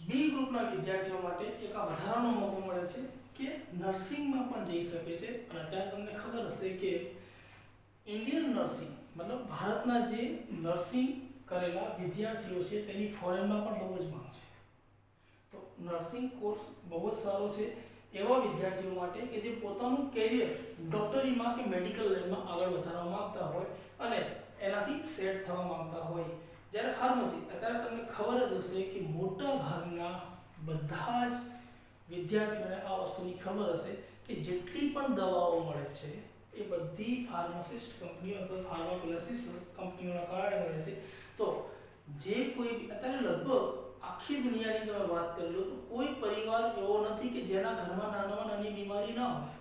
બી ગ્રુપના વિદ્યાર્થીઓ માટે એક આ વધારાનો મોકો મળે છે કે નર્સિંગમાં પણ જઈ શકે છે. અને અત્યારે તમને ખબર હશે કે ઇન્ડિયન નર્સિંગ મતલબ ભારતના જે નર્સિંગ કરેલા વિદ્યાર્થીઓ છે તેની ફોરેનમાં પણ બહુ જ માંગ છે. તો નર્સિંગ કોર્સ બહુ જ સારો છે એવા વિદ્યાર્થીઓ માટે કે જે પોતાનું કેરિયર ડોક્ટરીમાં કે મેડિકલ લાઈનમાં આગળ વધારવા માંગતા હોય અને એનાથી સેટ થવા માંગતા હોય. જ્યારે ફાર્મસી, અત્યારે તમને ખબર જ હશે કે મોટા ભાગના બધા જ વિદ્યાર્થીઓને આ વસ્તુની ખબર હશે કે જેટલી પણ દવાઓ મળે છે એ બધી ફાર્માસિસ્ટ કંપનીઓ અથવા ફાર્માકોલોજીસ્ટ કંપનીઓના કારણે મળે છે. તો જે કોઈ અત્યારે લગભગ આખી દુનિયાની તમે વાત કરી લો તો કોઈ પરિવાર એવો નથી કે જેના ઘરમાં નાનામાં નાની બીમારી ના હોય.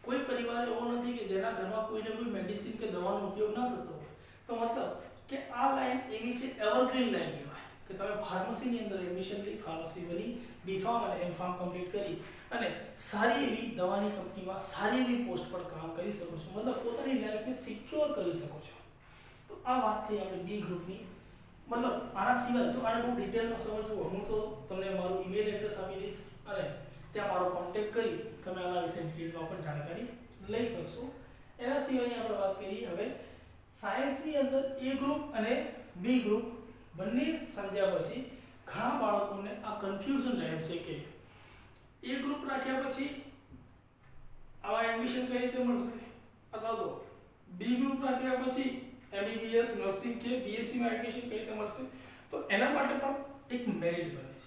કોઈ પરિવાર એવો નથી કે જેના ઘરમાં કોઈને કોઈ મેડિસિન કે દવાનો ઉપયોગ ના થતો હોય. તો મતલબ કે આ લાઈન એવી છે, એવરગ્રીન લાઈન કહેવાય કે તમે ફાર્મસીની અંદર એડમિશન લઈ, ફાર્મસી બની, બીફાર્મ અને એમફાર્મ કમ્પ્લીટ કરી અને સારી એવી દવાની કંપનીમાં સારી એવી પોસ્ટ પર કામ કરી શકો છો. મતલબ પોતાની લાઈફને સિક્યોર કરી શકો છો. તો આ વાત થઈ આપણે બી ગ્રુપની. મતલબ આના સિવાય જો આને બહુ ડિટેલમાં સમજવું હું તો તમને મારું ઈમેલ એડ્રેસ આપી દઈશ અને ત્યાં મારો કોન્ટેક્ટ કરી તમે આના વિશે ડિટેલમાં પણ જાણકારી લઈ શકશો. એના સિવાયની આપણે વાત કરીએ હવે સાયન્સની અંદર એ ગ્રુપ અને બી ગ્રુપ બંને સમજ્યા પછી ઘણા બાળકોને આ કન્ફ્યુઝન રહે છે કે એ ગ્રુપ રાખ્યા પછી આવા એડમિશન કઈ રીતે મળશે, અથવા તો બી ગ્રુપ રાખ્યા પછી એમબીબીએસ, નર્સિંગ કે બીએસસી માં એડમિશન કઈ રીતે મળશે. તો એના માટે પણ એક મેરિટ બને છે.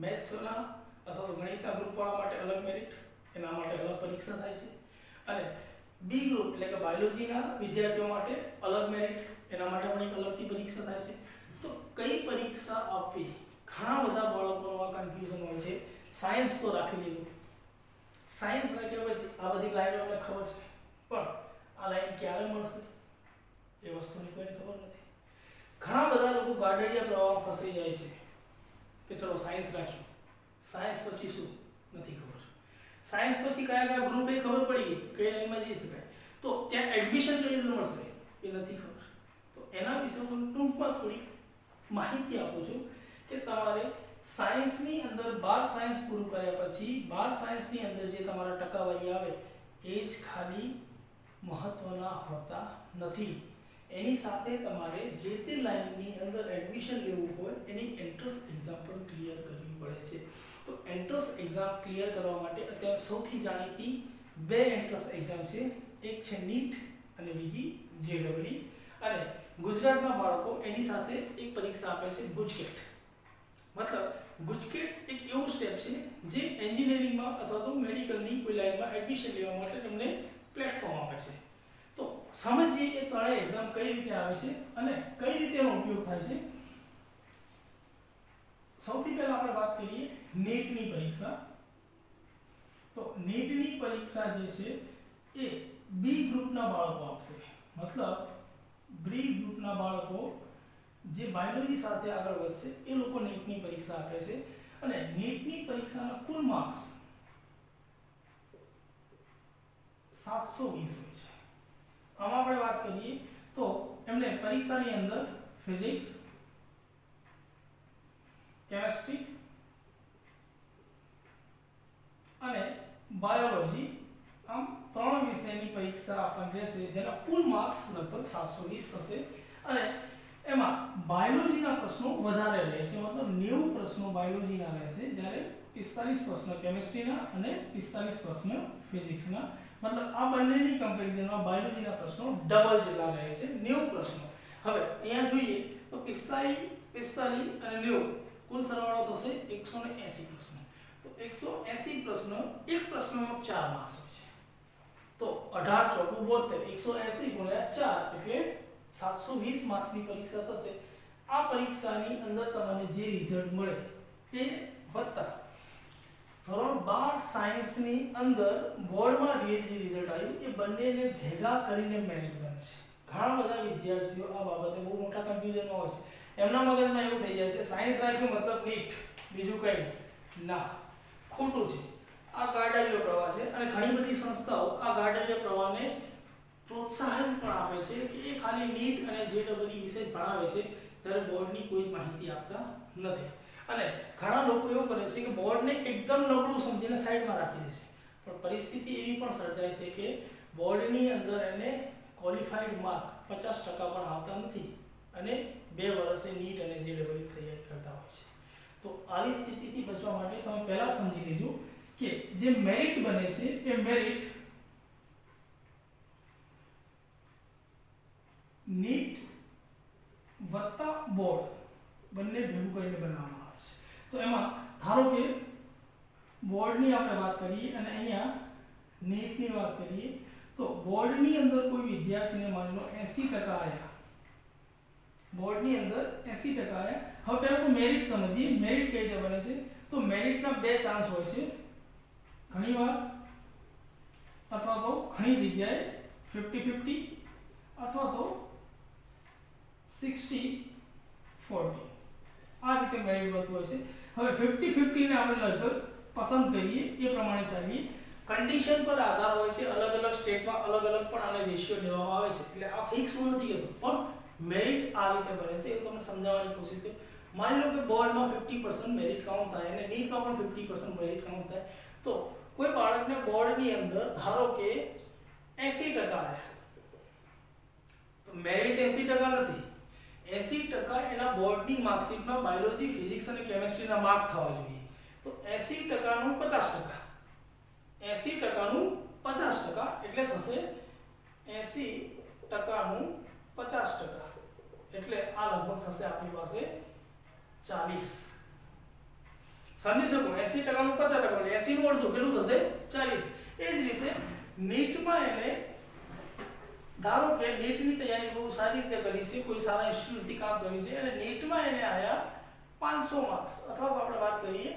મેથ્સના અથવા તો ગણિતના ગ્રુપવાળા માટે અલગ મેરિટ, એના માટે અલગ પરીક્ષા થાય છે. અને બી ગ્રુપ એટલે કે બાયોલોજીના વિદ્યાર્થીઓ માટે અલગ મેરિટ, એના માટે પણ એક અલગથી પરીક્ષા થાય છે. તો કઈ પરીક્ષા આપવી, ઘણા બધા બાળકોનો આ કન્ફ્યુઝન હોય છે. સાયન્સ તો રાખી લીધું, સાયન્સ રાખ્યા પછી આ બધી લાઈનો અમને ખબર છે, પણ આ લાઈન ક્યારે મળશે એ વસ્તુની કોઈને ખબર નથી. ઘણા બધા લોકો ગાડડિયા પ્રવાહમાં ફસાઈ જાય છે કે ચલો સાયન્સ રાખ્યું, સાયન્સ પછી શું નથી ખબર, સાયન્સ પછી કયા કયા ગ્રુપ એ ખબર પડી ગઈ કઈ લાઈનમાં જઈ શકાય, તો ત્યાં એડમિશન કઈ રીતે મળશે એ નથી ખબર. તો એના વિશે હું ટૂંકમાં થોડી માહિતી આપું છું કે તમારે સાયન્સની અંદર 12 સાયન્સ પૂરું કર્યા પછી 12 સાયન્સની અંદર જે તમારા ટકાવારી આવે એ જ ખાલી મહત્વના હોતા નથી. એની સાથે તમારે જે તે લાઈનની અંદર એડમિશન લેવું હોય એની એન્ટ્રન્સ એક્ઝામ પણ ક્લિયર કરવી પડે છે. તો એન્ટ્રન્સ એક્ઝામ ક્લિયર કરવા માટે અત્યારે સૌથી જાણીતી બે એન્ટ્રન્સ એક્ઝામ છે, એક છે નીટ અને બીજી જેડબલઈ. અને ગુજરાતના બાળકો એની સાથે એક પરીક્ષા આપે છે ગુજકેટ. મતલબ ગુજકેટ એક એવું સ્ટેપ છે જે એન્જિનિયરિંગમાં અથવા તો મેડિકલની કોઈ લાઈનમાં એડમિશન લેવા માટે તમને પ્લેટફોર્મ આપે છે. તો સમજીએ એ ત્રણેય એક્ઝામ કઈ રીતે આવે છે અને કઈ રીતે એનો ઉપયોગ થાય છે. સૌથી પહેલા આપણે વાત કરીએ નીટની પરીક્ષા. તો નીટની પરીક્ષા જે છે એ બી ગ્રુપના બાળકો આપશે, મતલબ બી ગ્રુપના બાળકો જે બાયોલોજી સાથે આગળ વધશે એ લોકો નીટની પરીક્ષા આપે છે અને નીટની પરીક્ષાના કુલ માર્ક્સ 720 હોય છે. આમાં આપણે વાત કરીએ તો એમને પરીક્ષાની અંદર ફિઝિક્સ, કેમેસ્ટ્રી અને બાયોલોજી આમ 3 વિષયની પરીક્ષા આપવાની રહેશે, જેના કુલ માર્ક્સ લગભગ 720 થશે અને એમાં બાયોલોજીના પ્રશ્નો વધારે રહે છે, મતલબ 90 પ્રશ્નો બાયોલોજીના રહે છે, જ્યારે 45 પ્રશ્નો કેમેસ્ટ્રીના અને 45 પ્રશ્નો ફિઝિક્સના. મતલબ આ બંનેની કમ્પેરિઝનમાં બાયોલોજીના પ્રશ્નો ડબલ જેટલા રહે છે, 90 પ્રશ્નો. હવે અહીંયા જોઈએ તો 45 અને 90 કુલ સરવાળો થશે 180 પ્રશ્નો. તો 180 પ્રશ્નો, એક પ્રશ્નમાં 4 માર્ક્સ હોય છે. તો 18 ચોકુ 72, 180 ગુણ્યા 4 એટલે 720 માર્ક્સની પરીક્ષા થશે. આ પરીક્ષાની અંદર તમને જે રિઝલ્ટ મળે તે વત્તા ધોરણ 12 સાયન્સની અંદર બોર્ડમાં જે રિઝલ્ટ આવ્યું એ બંનેને ભેગા કરીને મેરિટ બને છે. ઘણા બધા વિદ્યાર્થીઓ આ બાબતે બહુ મોટા કન્ફ્યુઝનમાં હોય છે. એમના મગજમાં એવું થઈ જાય છે સાયન્સ રાખ્યું મતલબ નીટ, બીજું કંઈ નહીં. ના, ખોટું છે. આ ગાર્ડરીય પ્રવાહ છે અને ઘણી બધી સંસ્થાઓ આ ગાર્ડરીય પ્રવાહને પ્રોત્સાહન પણ આપે છે કે એ ખાલી નીટ અને જેડબલઈ વિશે ભણાવે છે, જ્યારે બોર્ડની કોઈ જ માહિતી આપતા નથી. અને ઘણા લોકો એવું કરે છે કે બોર્ડને એકદમ નબળું સમજીને સાઈડમાં રાખી દે છે, પણ પરિસ્થિતિ એવી પણ સર્જાય છે કે બોર્ડની અંદર એને ક્વોલિફાઈડ માર્ક 50% પણ આવતા નથી અને 2 વર્ષે નીટ અને જેડબલઈ તૈયારી કરતા હોય છે. તો આવી સ્થિતિથી બચવા માટે તમે પહેલા સમજી લેજો કે જે મેરિટ બને છે એ મેરિટ નીટ વત્તા બોર્ડ બંને ભેગું કરીને બનાવવામાં આવે છે. તો એમાં ધારો કે બોર્ડની આપણે વાત કરીએ અને અહીંયા નીટની વાત કરીએ તો બોર્ડની અંદર કોઈ વિદ્યાર્થીને માની લો 80% આવ્યા, બોર્ડની અંદર 80% આવ્યા. હવે પહેલા તો મેરિટ સમજીએ. મેરિટ કઈ રીતે બને છે? તો મેરિટના 2 ચાન્સ હોય છે. ઘણીવાર અથવા તો ઘણી જગ્યાએ 50-50 અથવા તો 60-40 આ રીતે મેરિટ બનતું હોય છે. હવે 50-50 ને આપણે લગભગ પસંદ કરીએ એ પ્રમાણે ચાલીએ. કન્ડિશન પર આધાર હોય છે, અલગ અલગ સ્ટેટમાં અલગ અલગ પણ આને રેશિયો લેવામાં આવે છે, એટલે આ ફિક્સ નથી કહેતો, પણ મેરિટ આ રીતે બને છે એવું તમને સમજાવવાની કોશિશ કરું. માની લો કે બોર્ડમાં 50% મેરિટ કાઉન્ટ થાય અને નીટમાં પણ 50% મેરિટ કાઉન્ટ થાય, તો કોઈ બાળકને બોર્ડની અંદર ધારો કે 80% આવ્યા, તો મેરિટ 80% નથી, 80% એના બોર્ડની માર્કશીટમાં બાયોલોજી, ફિઝિક્સ અને કેમેસ્ટ્રીના માર્ક થવા જોઈએ. તો 80% નું 50%, 80% નું 50% એટલે થશે 80% નું 50%, એટલે આ લગભગ થશે આપણી પાસે 40. સમજી શકો, 80% નું 50% એટલે 80 નું અડધું કેટલું થશે? 40. એ જ રીતે નીટમાં એને ધારો કે નીટની તૈયારી બહુ સારી રીતે કરી છે, કોઈ સારા ઇન્સ્ટિટ્યૂટથી કામ કર્યું છે અને નીટમાં એને આયા 500 માર્ક્સ, અથવા તો આપણે વાત કરીએ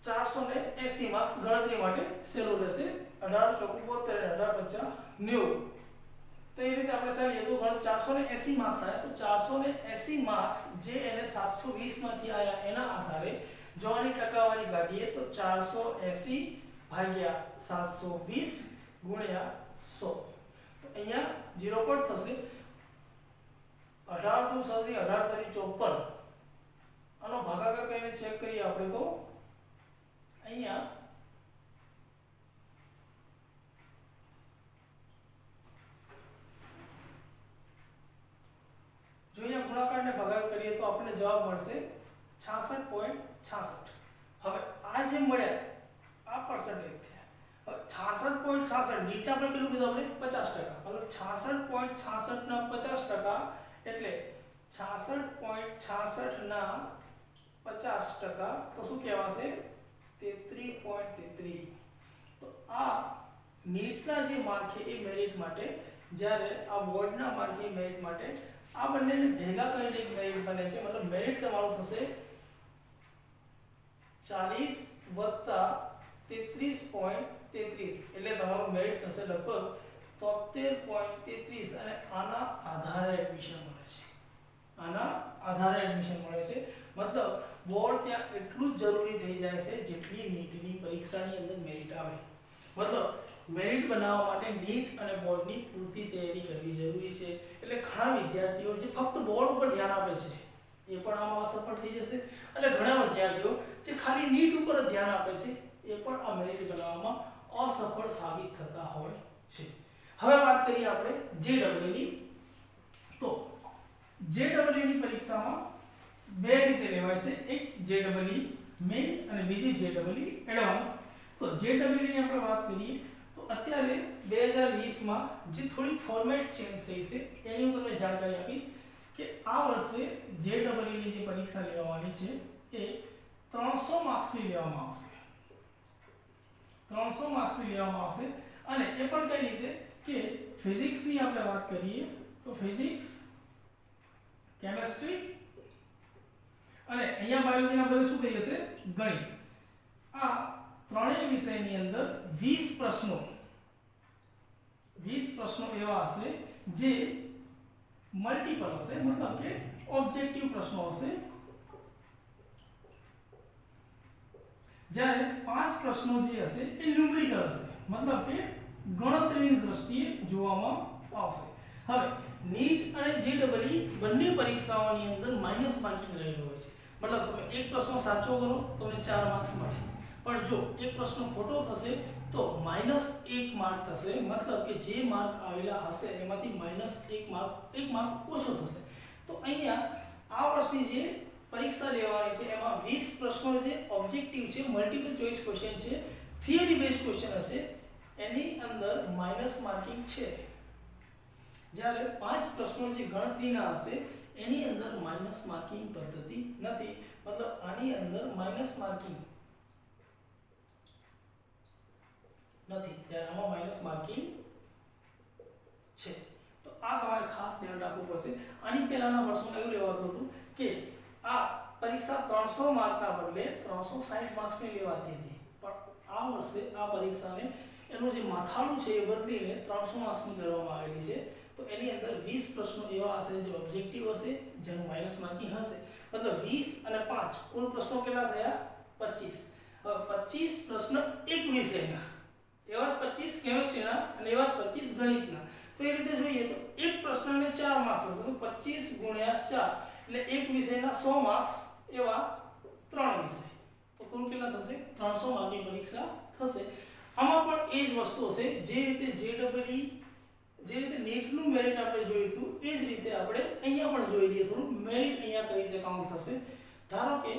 480 માર્ક્સ. ગણતરી માટે સહેલું રહેશે. 18 ચોકુ 72 અને 18 50 90. તો એ રીતે આપણે ચાલીએ તો 480 માર્ક્સ આવ્યા, તો 480 માર્ક્સ જે એને 720 માંથી આવ્યા એના આધારે જો આની ટકાવારી કાઢીએ તો 480 ભાગ્યા 720 ગુણ્યા 100. તો અહીંયા 0 કટ થશે. 18 * 6 = 18 * 54. આનો ભાગાકાર કરીને ચેક કરીએ આપણે તો અહીંયા જો અહીંયા ગુણાકારને ભાગાકાર કરીએ તો આપણને જવાબ મળશે 66.66. હવે આ જે મળ્યા આ પર્સન્ટેજ થયા. હવે 66.66 નીટના પર કેટલું કીધું આપણે? 50%. મતલબ 66.66 ના 50% એટલે 66.66 ના 50% તો શું કહેવાશે? 33.33. તો આ નીટના જે માર્ક છે એ મેરિટ માટે, જ્યારે આ બોર્ડના માર્ક એ મેરિટ માટે. આ બંનેને ભેગા કરીને એક મેરિટ બને છે. મતલબ મેરિટ તમારું થશે 40 + 33.33. એટલે તમારું મેરિટ થશે લગભગ 73.33 અને આના આધારે એડમિશન મળે છે. આના આધારે એડમિશન મળે છે. મતલબ બોર્ડ ત્યાં એટલું જ જરૂરી થઈ જાય છે જેટલી નીટની પરીક્ષાની અંદર મેરિટ આવે. મતલબ મેરિટ બનાવવા માટે નીટ અને બોર્ડની પૂરતી તૈયારી કરવી જરૂરી છે. એટલે ઘણા વિદ્યાર્થીઓ જે ફક્ત બોર્ડ ઉપર ધ્યાન આપે છે એ પણ આમાં અસફળ થઈ જશે અને ઘણા વિદ્યાર્થીઓ જે ખાલી નીટ ઉપર જ ધ્યાન આપે છે એ પણ આ મેરિટ બનાવવામાં અસફળ સાબિત થતા હોય છે. હવે વાત કરીએ આપણે JEE ની. તો JEE ની પરીક્ષામાં બે રીતે લેવાય છે. એક JEE મેઇન અને બીજી JEE એડવાન્સ. તો JEE ની આપણે વાત કરીએ તો અત્યારે 2020 માં જે થોડી ફોર્મેટ ચેન્જ થઈ છે એની હું તમને જાણકારી આપીશ કે આ વર્ષે JEE ની જે પરીક્ષા લેવાની છે એ 300 માર્ક્સની લેવામાં આવશે. 300 માર્ક્સની લેવામાં આવશે અને એ પણ કઈ રીતે કે ફિઝિક્સની આપણે વાત કરીએ તો ફિઝિક્સ, કેમેસ્ટ્રી અને અહીંયા બાયોલોજીના બધે શું થઈ જશે ગણિત. આ ત્રણેય વિષયની અંદર 20 પ્રશ્નો એવા હશે જે મલ્ટીપલ હશે, મતલબ કે ઓબ્જેક્ટિવ પ્રશ્નો હશે. જ્યારે 5 પ્રશ્નો જે હશે એ ન્યુમેરિકલ હશે, મતલબ કે ગણતરીની દ્રષ્ટિએ જોવામાં આવશે. હવે નીટ અને JEE બંને પરીક્ષાઓની અંદર માઈનસ માર્કિંગ રહેલું હોય છે. મતલબ તમે એક પ્રશ્ન સાચો કરો તો તમને 4 માર્ક્સ મળે, પણ જો એક પ્રશ્ન ખોટો થશે તો -1 માર્ક થશે. મતલબ કે જે માર્ક આવેલા હશે એમાંથી -1 માર્ક ઓછો થશે. તો અહીંયા આ વર્ષની જે પરીક્ષા લેવાની છે એમાં 20 પ્રશ્નો જે ઓબ્જેક્ટિવ છે, મલ્ટીપલ ચોઇસ ક્વેશ્ચન છે, થિયરી બેઝ ક્વેશ્ચન હશે, એની અંદર માઈનસ માર્કિંગ છે. જ્યારે 5 પ્રશ્નો જે ગણતરીના હશે એની અંદર માઈનસ માર્કિંગ પદ્ધતિ નથી. મતલબ આની અંદર માઈનસ માર્કિંગ નથી, ત્યારે આમાં માઈનસ માર્કિંગ છે. તો આ તમારે ખાસ ધ્યાન રાખવું પડશે. આની પહેલાના વર્ષોમાં એવું લેવાતું હતું કે આ પરીક્ષા 300 માર્કના બદલે 360 માર્ક્સની લેવાતી હતી, પણ આ વર્ષે આ પરીક્ષાને એનું જે માથાળું છે એ બદલીને 300 માર્ક્સની કરવામાં આવેલી છે. તો એની અંદર 20 પ્રશ્નો એવા હશે જે ઓબ્જેક્ટિવ હશે, જેનું માઈનસ માર્કિંગ હશે. મતલબ 20 અને 5 કુલ પ્રશ્નો કેટલા થયા 25. હવે 25 પ્રશ્ન એક વિષયના, એવા 25 કેમિસ્ટ્રીના અને એવા 25 ગણિતના. તો એ રીતે જોઈએ તો એક પ્રશ્નને 4 માર્ક્સ હશે, તો 25 ગુણ્યા 4 એટલે એક વિષયના 100 માર્ક્સ, એવા 3 વિષય. તો કુલ કેટલા થશે 300 માર્કની પરીક્ષા થશે. આમાં પણ એ જ વસ્તુ હશે જે રીતે જે રીતે નીટનું મેરિટ આપણે જોયું હતું એ જ રીતે આપણે અહીંયા પણ જોઈ લઈએ. થોડું મેરિટ અહીંયા કઈ રીતે કાઉન્ટ થશે. ધારો કે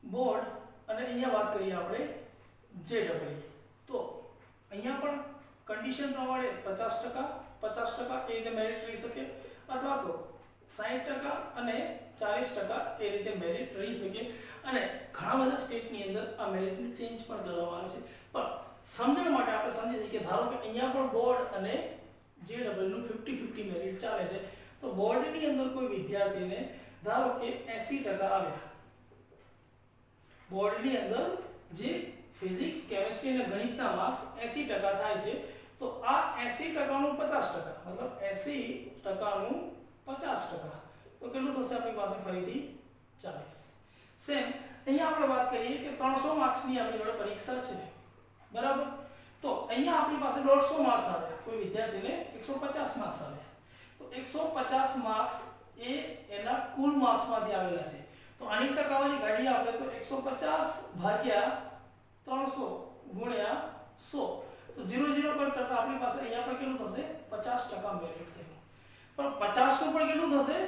બોર્ડ અને અહીંયા વાત કરીએ આપણે JEE. તો અહીંયા પણ કન્ડિશન પ્રમાણે 50% એ રીતે મેરિટ રહી શકે, અથવા તો 60% અને 40% એ રીતે મેરિટ રહી શકે. અને ઘણા બધા સ્ટેટની અંદર આ મેરિટને ચેન્જ પણ કરવામાં આવે છે. પણ સમજણ માટે આપણે સમજી શકીએ કે ધારો કે અહીંયા પણ બોર્ડ અને JEE નું 50-50 મેરિટ ચાલે છે. તો બોર્ડની અંદર કોઈ વિદ્યાર્થીને ધારો કે 80% આવ્યા, બોર્ડની અંદર જે ફિઝિક્સ, કેમેસ્ટ્રી અને ગણિતના માર્ક્સ 80% થાય છે. તો આ 80% નું 50%, મતલબ 80% નું 50%, તો કેટલું થશે આપણી પાસે ફરીથી 40. સેમ અહીંયા આપણે વાત કરીએ કે 300 માર્ક્સની આપણી જોડે પરીક્ષા છે, બરાબર. તો અહીંયા આપણી પાસે 150 માર્ક્સ આવ્યા, કોઈ વિદ્યાર્થીને 150 માર્ક્સ આવ્યા. તો 150 માર્ક્સ એ એના કુલ માર્ક્સમાંથી આવેલા છે. તો આની ટકાવારી કાઢીએ આપણે તો 150 ભાગ્યા 300 ગુણ્યા 100. તો 0 0 કટ કરતા આપણી પાસે અહીંયા પર કેટલું થશે 50% મેરિટ થયું. પણ 50 નું પણ કેટલું થશે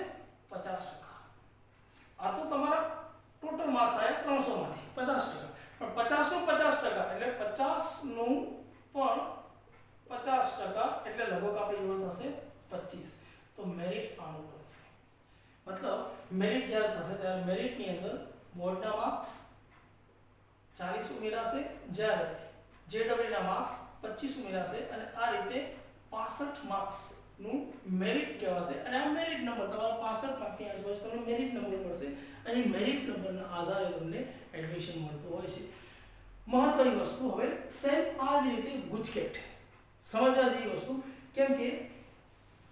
50%. આ તો તમારા ટોટલ માર્ક્સ આવ્યા 300 માંથી 50%. પણ 50 નું 50% એટલે 50 નું પણ 50% એટલે લગભગ આપણી જોડે થશે 25. તો મેરિટ આનું બનશે. મતલબ મેરિટ જ્યારે થશે ત્યારે મેરિટની અંદર બોર્ડના માર્ક્સ 40 ઉમેરાશે, જ્યારે JEE ના માર્ક્સ 25 ઉમેરાશે અને આ રીતે 65 માર્ક્સ નું મેરિટ કહેવાશે. અને આ મેરિટ નંબર તમારા 65 માર્કની આજુબાજુ તમને મેરિટ નંબર મળશે અને મેરિટ નંબરના આધારે તમને એડમિશન મળતું હોય છે. મહત્વની વસ્તુ હવે સેમ આ જ રીતે ગુજકેટ સમજવા જેવી વસ્તુ, કેમ કે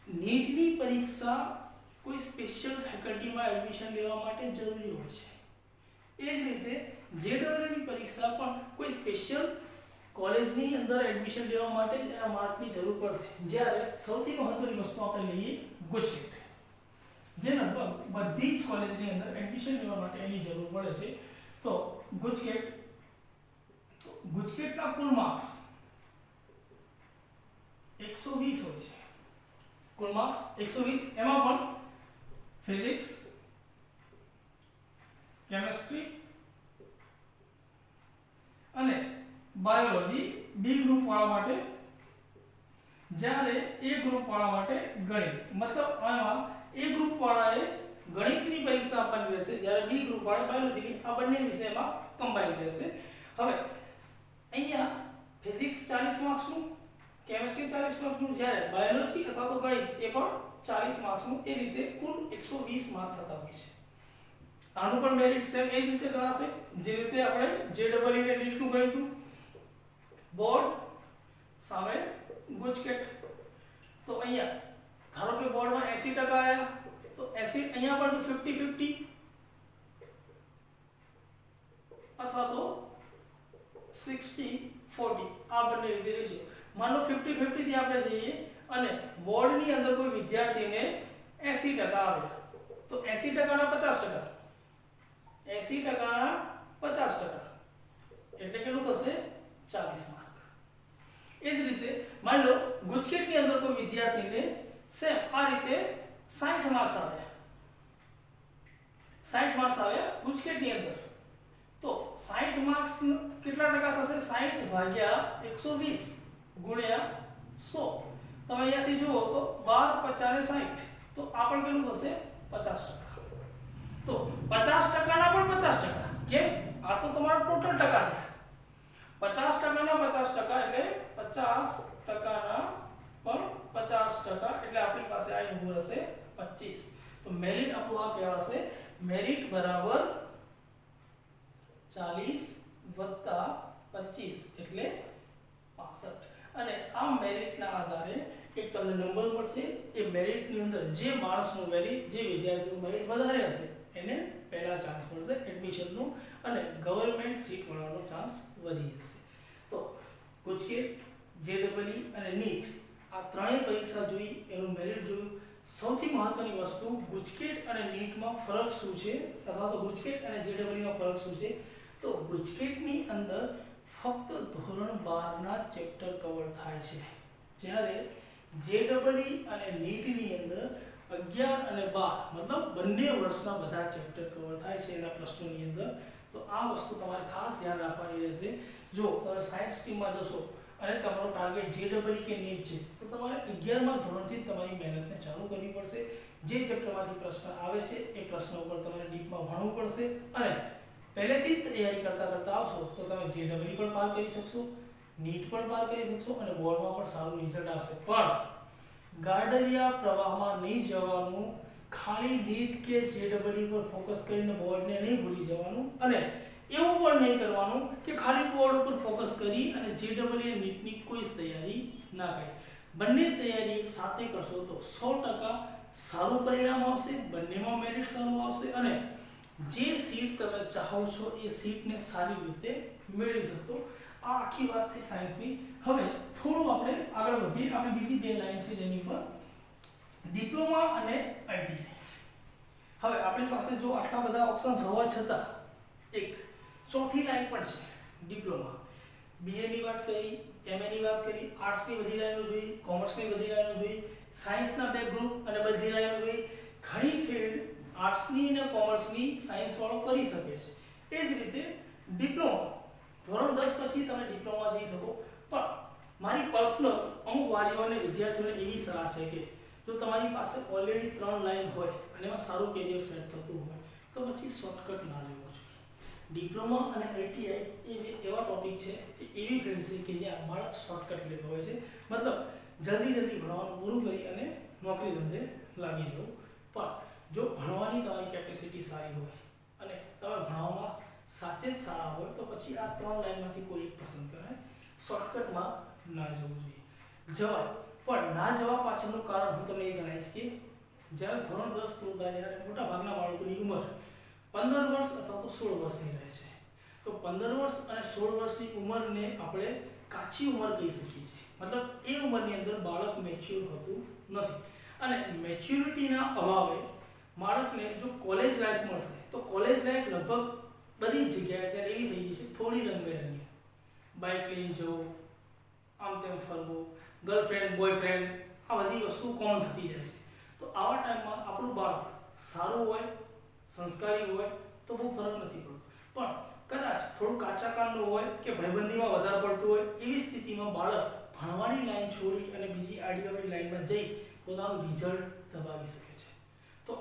નીટની પરીક્ષા કોઈ સ્પેશિયલ ફેકલ્ટીમાં એડમિશન લેવા માટે જરૂરી હોય છે. એ જ રીતે જેડબલની પરીક્ષા પણ કોઈ સ્પેશિયલ કોલેજની અંદર એડમિશન લેવા માટે એના માર્કની જરૂર પડશે. જ્યારે સૌથી મહત્વની વસ્તુ આપણે લઈએ ગુજકેટ, જે લગભગ બધી જ કોલેજની અંદર એડમિશન લેવા માટે એની જરૂર પડે છે. તો ગુજકેટના કુલ માર્ક્સ 120 હોય છે. કુલ માર્ક્સ 120, એમાં પણ ફિઝિક્સ, કેમેસ્ટ્રી અને બાયોલોજી બી ગ્રુપ વાળા માટે, જ્યારે એ ગ્રુપ વાળા માટે ગણિત. મતલબ આમાં એ ગ્રુપ વાળાએ ગણિતની પરીક્ષા આપવાની રહેશે, જ્યારે બી ગ્રુપ વાળા બાયોલોજીની. આ બંને વિષયમાં કમ્બાઈન રહેશે. હવે અહીંયા ફિઝિક્સ 40 માર્ક્સનું, કેમેસ્ટ્રી 40 માર્ક્સનું, જ્યારે બાયોલોજી અથવા તો ગણિત એ પણ 40 માર્ક્સનું. એ રીતે કુલ 120 માર્ક થતા હોય છે. આનું પણ મેરિટ સેમ એ જ રીતે ગણાશે જે રીતે આપણે જેડબલઈ ને નીટનું ગણ્યું હતું. બોર્ડ સામે ગુજકેટ. તો અહીંયા ધારો કે બોર્ડમાં 80% આયા, તો 80 અહીંયા પણ 50-50 અથવા તો 60-40 આ બંને રીતે રહેશે. માનો 50-50 થી આપણે જઈએ અને બોર્ડની અંદર કોઈ વિદ્યાર્થીને 80% આવે તો 80% ના 50%, 80% ના 50% એટલે કેટલું થશે? 40 માર્ક. એ જ રીતે માની લો ગુજકેટની અંદર કોઈ વિદ્યાર્થીને સેમ આ રીતે 60 માર્ક્સ આવ્યા, 60 માર્ક્સ આવ્યા ગુજકેટની અંદર, તો 60 માર્ક્સ કેટલા ટકા થશે? 60 ભાગ્યા 120 ગુણ્યા 100. તમે અહીંયાથી જુઓ તો 12 50 ને 60, તો આ પણ કેટલું થશે? 50%. તો 50% ના પણ 50%. કેમ? આ તો તમારા ટોટલ ટકા થયા. 50% ના 50% એટલે 50% ના પણ 50%, એટલે આપણી પાસે આ ઊભું હશે 25. તો મેરિટ આપણું આ કહેવાશે. મેરિટ બરાબર 40 વત્તા 25 એટલે 65. અને આ મેરિટના આધારે એક તમને નંબર મળશે. એ મેરિટની અંદર જે માણસનું મેરિટ, જે વિદ્યાર્થીનું મેરિટ વધારે હશે એને પહેલા ચાન્સ મળશે એડમિશનનો, અને ગવર્મેન્ટ સીટ મળવાનો ચાન્સ વધી જશે. તો ગુજકેટ, જેડબલઈ અને નીટ આ ત્રણેય પરીક્ષા જોઈ, એનું મેરિટ જોયું. સૌથી મહત્વની વસ્તુ ગુજકેટ અને નીટમાં ફરક શું છે, અથવા તો ગુજકેટ અને જેડબલઈમાં ફરક શું છે? તો ગુજકેટની અંદર ફક્ત ધોરણ 12 ના ચેપ્ટર કવર થાય છે, જ્યારે જેડબલઈ અને નીટની અંદર 11 અને 12 મતલબ બંને વર્ષના બધા ચેપ્ટર કવર થાય છે એના પ્રશ્નોની અંદર. તો આ વસ્તુ તમારે ખાસ ધ્યાન રાખવાની રહેશે. જો તમે સાયન્સ સ્ટ્રીમમાં જશો અને તમારો ટાર્ગેટ જેડબલઈ કે નીટ છે, તો તમારે 11મા ધોરણથી જ તમારી મહેનતને ચાલુ કરવી પડશે. જે ચેપ્ટરમાંથી પ્રશ્ન આવે છે એ પ્રશ્નો ઉપર તમારે ડીપમાં ભણવું પડશે, અને પહેલેથી જ તૈયારી કરતા આવશો તો તમે જેડબલઈ પણ પાર કરી શકશો, નીટ પણ પાર કરી શકશો, અને બોર્ડમાં પણ સારું રિઝલ્ટ આવશે. પણ ગાડલિયા પ્રવાહમાં નહીં જવાનું, ખાલી નીટ કે જેડબલઈ પર ફોકસ કરીને બોર્ડને નહીં ભૂલી જવાનું, અને એવું પણ નહીં કરવાનું કે ખાલી બોર્ડ ઉપર ફોકસ કરી અને જેડબલઈ અને નીટની કોઈ જ તૈયારી ના કરી. બંને તૈયારી એક સાથે કરશો તો 100% સારું પરિણામ આવશે, બંનેમાં મેરિટ સારું આવશે, અને જે સીટ તમે ચાહો છો એ સીટને સારી રીતે મેળવી શકો. આ આખી વાત થઈ સાયન્સની. હવે થોડું આપણે આગળ વધીએ. આપણે બીજી બે લાઈન છે જેની પર ડિપ્લોમા અને આઈટીઆઈ. હવે આપણી પાસે જો આટલા બધા ઓપ્શન્સ હોવા છતાં એક ચોથી લાઈન પણ છે ડિપ્લોમા. બીએ ની વાત કરી, એમએ ની વાત કરી, આર્ટ્સની બધી લાઈનો જોઈ, કોમર્સની બધી લાઈનો જોઈ, સાયન્સના બે ગ્રુપ અને બધી લાઈનો જોઈ. ઘણી ફિલ્ડ આર્ટ્સની અને કોમર્સની સાયન્સ વાળો કરી શકે છે. એ જ રીતે ડિપ્લોમા ધોરણ 10 પછી તમે ડિપ્લોમા જઈ શકો. પણ મારી પર્સનલ અમુક વાલીઓ અને વિદ્યાર્થીઓને એવી સલાહ છે કે જો તમારી પાસે ઓલરેડી 3 લાઈન હોય અને એમાં સારું કેરિયર સેટ થતું હોય તો પછી શોર્ટકટ ના લેવો જોઈએ. ડિપ્લોમા અને આઈટીઆઈ એવા ટોપિક છે કે એવી ફિલ્ડ છે કે જ્યાં બાળક શોર્ટકટ લેતો હોય છે, મતલબ જલ્દી ભણવાનું પૂરું કરી અને નોકરી ધંધે લાગી જવું. પણ જો ભણવાની તમારી કેપેસિટી સારી હોય અને તમે ભણવામાં સાચે જ સારા હોય તો પછી આ 3 લાઈનમાંથી કોઈ એક પસંદ કરાય, શોર્ટકટમાં ના જવું જોઈએ. જવાય, પણ ના જવા પાછળનું કારણ હું તમને એ જણાવીશ કે જ્યારે ધોરણ 10 પૂરું થાય ત્યારે મોટા ભાગના બાળકોની ઉંમર 15 વર્ષ અથવા તો 16 વર્ષની રહે છે. તો 15 વર્ષ અને 16 વર્ષની ઉંમરને આપણે કાચી ઉંમર કહી શકીએ છીએ. મતલબ એ ઉંમરની અંદર બાળક મેચ્યોર હોતું નથી અને મેચ્યોરિટીના અભાવે બાળકને જો કોલેજ લાઈફ મળશે તો કોલેજ લાઈફ લગભગ બધી જ જગ્યાએ અત્યારે એવી થઈ ગઈ છે, થોડી રંગબેરંગી. બાઇક લઈને જવું, આમ તેમ ફરવું, ગર્લફ્રેન્ડ બોયફ્રેન્ડ, આ બધી વસ્તુ કોમન થતી જાય છે. તો આવા ટાઈમમાં આપણું બાળક સારું હોય, સંસ્કારી હોય તો બહુ ફરક નથી પડતો. પણ કદાચ થોડું કાચા કામનું હોય કે ભાઈબંધીમાં વધારે પડતું હોય, એવી સ્થિતિમાં બાળક ભણવાની લાઈન છોડી અને બીજી આડીઅવળી લાઈનમાં જઈ પોતાનું રિઝલ્ટ દબાવી શકે છે. તો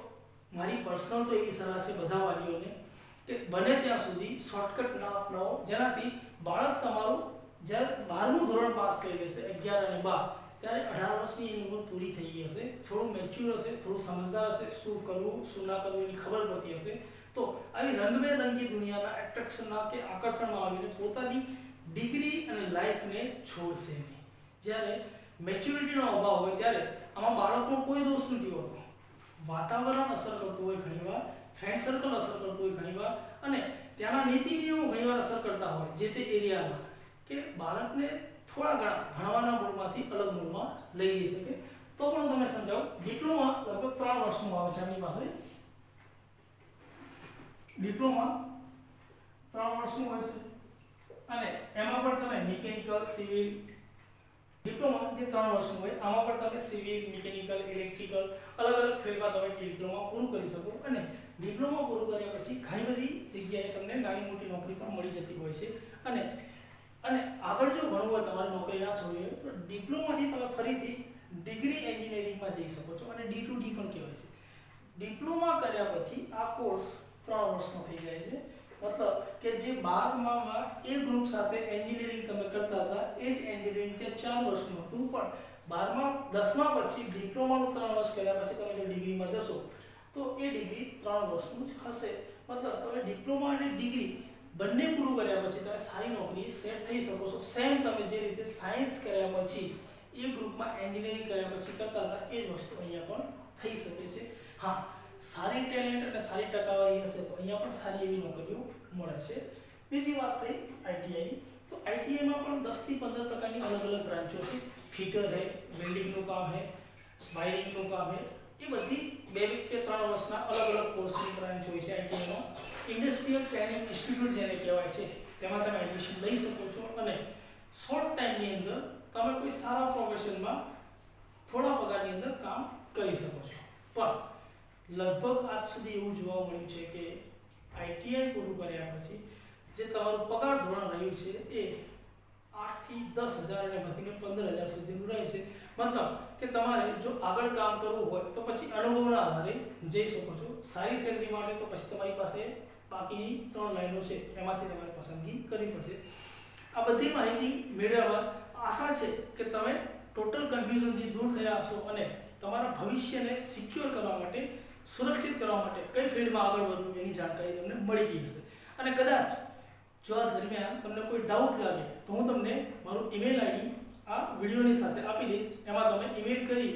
મારી પર્સનલ તો એવી સલાહ છે બધા વાલીઓને કે બને ત્યાં સુધી શોર્ટકટ ના અપનાવો, જેનાથી બાળક તમારું જ્યારે 12મું ધોરણ પાસ કરી લેશે, 11 અને 12, ત્યારે 18 વર્ષની એની ઉંમર પૂરી થઈ ગઈ હશે, થોડું મેચ્યોર હશે, થોડું સમજદાર હશે, શું કરવું શું ના કરવું એની ખબર પડતી હશે. તો આવી રંગબેરંગી દુનિયાના એટ્રેક્શનના કે આકર્ષણમાં આવીને પોતાની ડિગ્રી અને લાઈફને છોડશે નહીં. જ્યારે મેચ્યોરિટીનો અભાવ હોય ત્યારે આમાં બાળકનો કોઈ દોષ નથી હોતો. વાતાવરણ અસર કરતું હોય ઘણીવાર, ફ્રેન્ડ સર્કલ અસર કરતું હોય ઘણીવાર, અને ત્યાંના નીતિ નિયમો ઘણીવાર અસર કરતા હોય જે તે એરિયામાં, કે બાળકને થોડા ઘણા ભણવાના મૂળમાંથી અલગ મૂળમાં લઈ જઈ શકે. તો પણ તમે સમજાવો, ડિપ્લોમા લગભગ 3 વર્ષનું આવે છે આપણી પાસે. ડિપ્લોમા 3 વર્ષનું હોય છે અને એમાં પણ તમે મિકેનિકલ, સિવિલ, ડિપ્લોમા જે 3 વર્ષનું હોય આમાં પણ તમે સિવિલ, મિકેનિકલ, ઇલેક્ટ્રિકલ અલગ અલગ ફિલ્ડમાં તમે ડિપ્લોમા પૂરું કરી શકો. અને ડિપ્લોમા પૂરું કર્યા પછી ઘણી બધી જગ્યાએ તમને નાની મોટી નોકરી પણ મળી જતી હોય છે. અને આગળ જો ભણવું હોય, તમારે નોકરી ના છોડવી હોય, તો ડિપ્લોમાથી તમે ફરીથી ડિગ્રી એન્જિનિયરિંગમાં જઈ શકો છો અને D2D પણ કહેવાય છે. ડિપ્લોમા કર્યા પછી આ કોર્સ 3 વર્ષનો થઈ જાય છે. મતલબ કે જે 12માં એ ગ્રુપ સાથે એન્જિનિયરિંગ તમે કરતા હતા એ જ એન્જિનિયરિંગ ત્યાં 4 વર્ષનું હતું, પણ 12માં 10માં પછી ડિપ્લોમાનું 3 વર્ષ કર્યા પછી તમે જો ડિગ્રીમાં જશો તો એ ડિગ્રી 3 વર્ષનું જ હશે. મતલબ તમે ડિપ્લોમા અને ડિગ્રી બંને પૂરું કર્યા પછી તમે સારી નોકરી સેટ થઈ શકો છો. સેમ તમે જે રીતે સાયન્સ કર્યા પછી એ ગ્રુપમાં એન્જિનિયરિંગ કર્યા પછી કરતા હતા એ જ વસ્તુ અહીંયા પણ થઈ શકે છે. હા, સારી ટેલેન્ટ અને સારી ટકાવારી હશે તો અહીંયા પણ સારી એવી નોકરીઓ મળે છે. બીજી વાત થઈ આઈટીઆઈની, તો આઈટીઆઈમાં પણ 10 થી 15 પ્રકારની અલગ અલગ બ્રાન્ચો છે. ફિટર है, વેલ્ડિંગનું કામ है, વાયરિંગનું કામ है, એ બધી 2 કે 3 વર્ષના અલગ અલગ કોર્સની બ્રાન્ચ હોય છે આઈટીઆઈમાં. ઇન્ડસ્ટ્રીયલ ટ્રેનિંગ ઇન્સ્ટિટ્યૂટ જેને કહેવાય છે તેમાં તમે એડમિશન લઈ શકો છો અને શોર્ટ ટાઈમની અંદર તમે કોઈ સારા પ્રોફેશનમાં થોડા પગારની અંદર કામ કરી શકો છો. પણ લગભગ આજ સુધી એવું જોવા મળ્યું છે કે આઈટીઆઈ પૂરું કર્યા પછી જે તમારું પગાર ધોરણ રહ્યું છે એ 8 થી 10,000 અને વધીને 15,000 સુધીનું રહે છે. મતલબ કે તમારે જો આગળ કામ કરવું હોય તો પછી અનુભવના આધારે જઈ શકો છો. સારી સેલરી માટે તો પછી તમારી પાસે બાકીની 3 લાઈનો છે એમાંથી તમારે પસંદગી કરવી પડશે. આ બધી માહિતી મેળવ્યા બાદ આશા છે કે તમે ટોટલ કન્ફ્યુઝનથી દૂર થયા હશો અને તમારા ભવિષ્યને સિક્યોર કરવા માટે, સુરક્ષિત કરવા માટે કઈ ફિલ્ડમાં આગળ વધવું એની જાણકારી તમને મળી ગઈ હશે. અને કદાચ જો આ દરમિયાન તમને કોઈ ડાઉટ લાગે તો હું તમને મારું ઈમેલ આઈડી આ વિડીયોની સાથે આપી દઈશ. એમાં તમે ઈમેલ કરી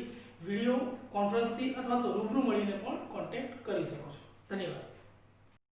વિડીયો કોન્ફરન્સથી અથવા તો રૂબરૂ મળીને પણ કોન્ટેક્ટ કરી શકો છો. ધન્યવાદ.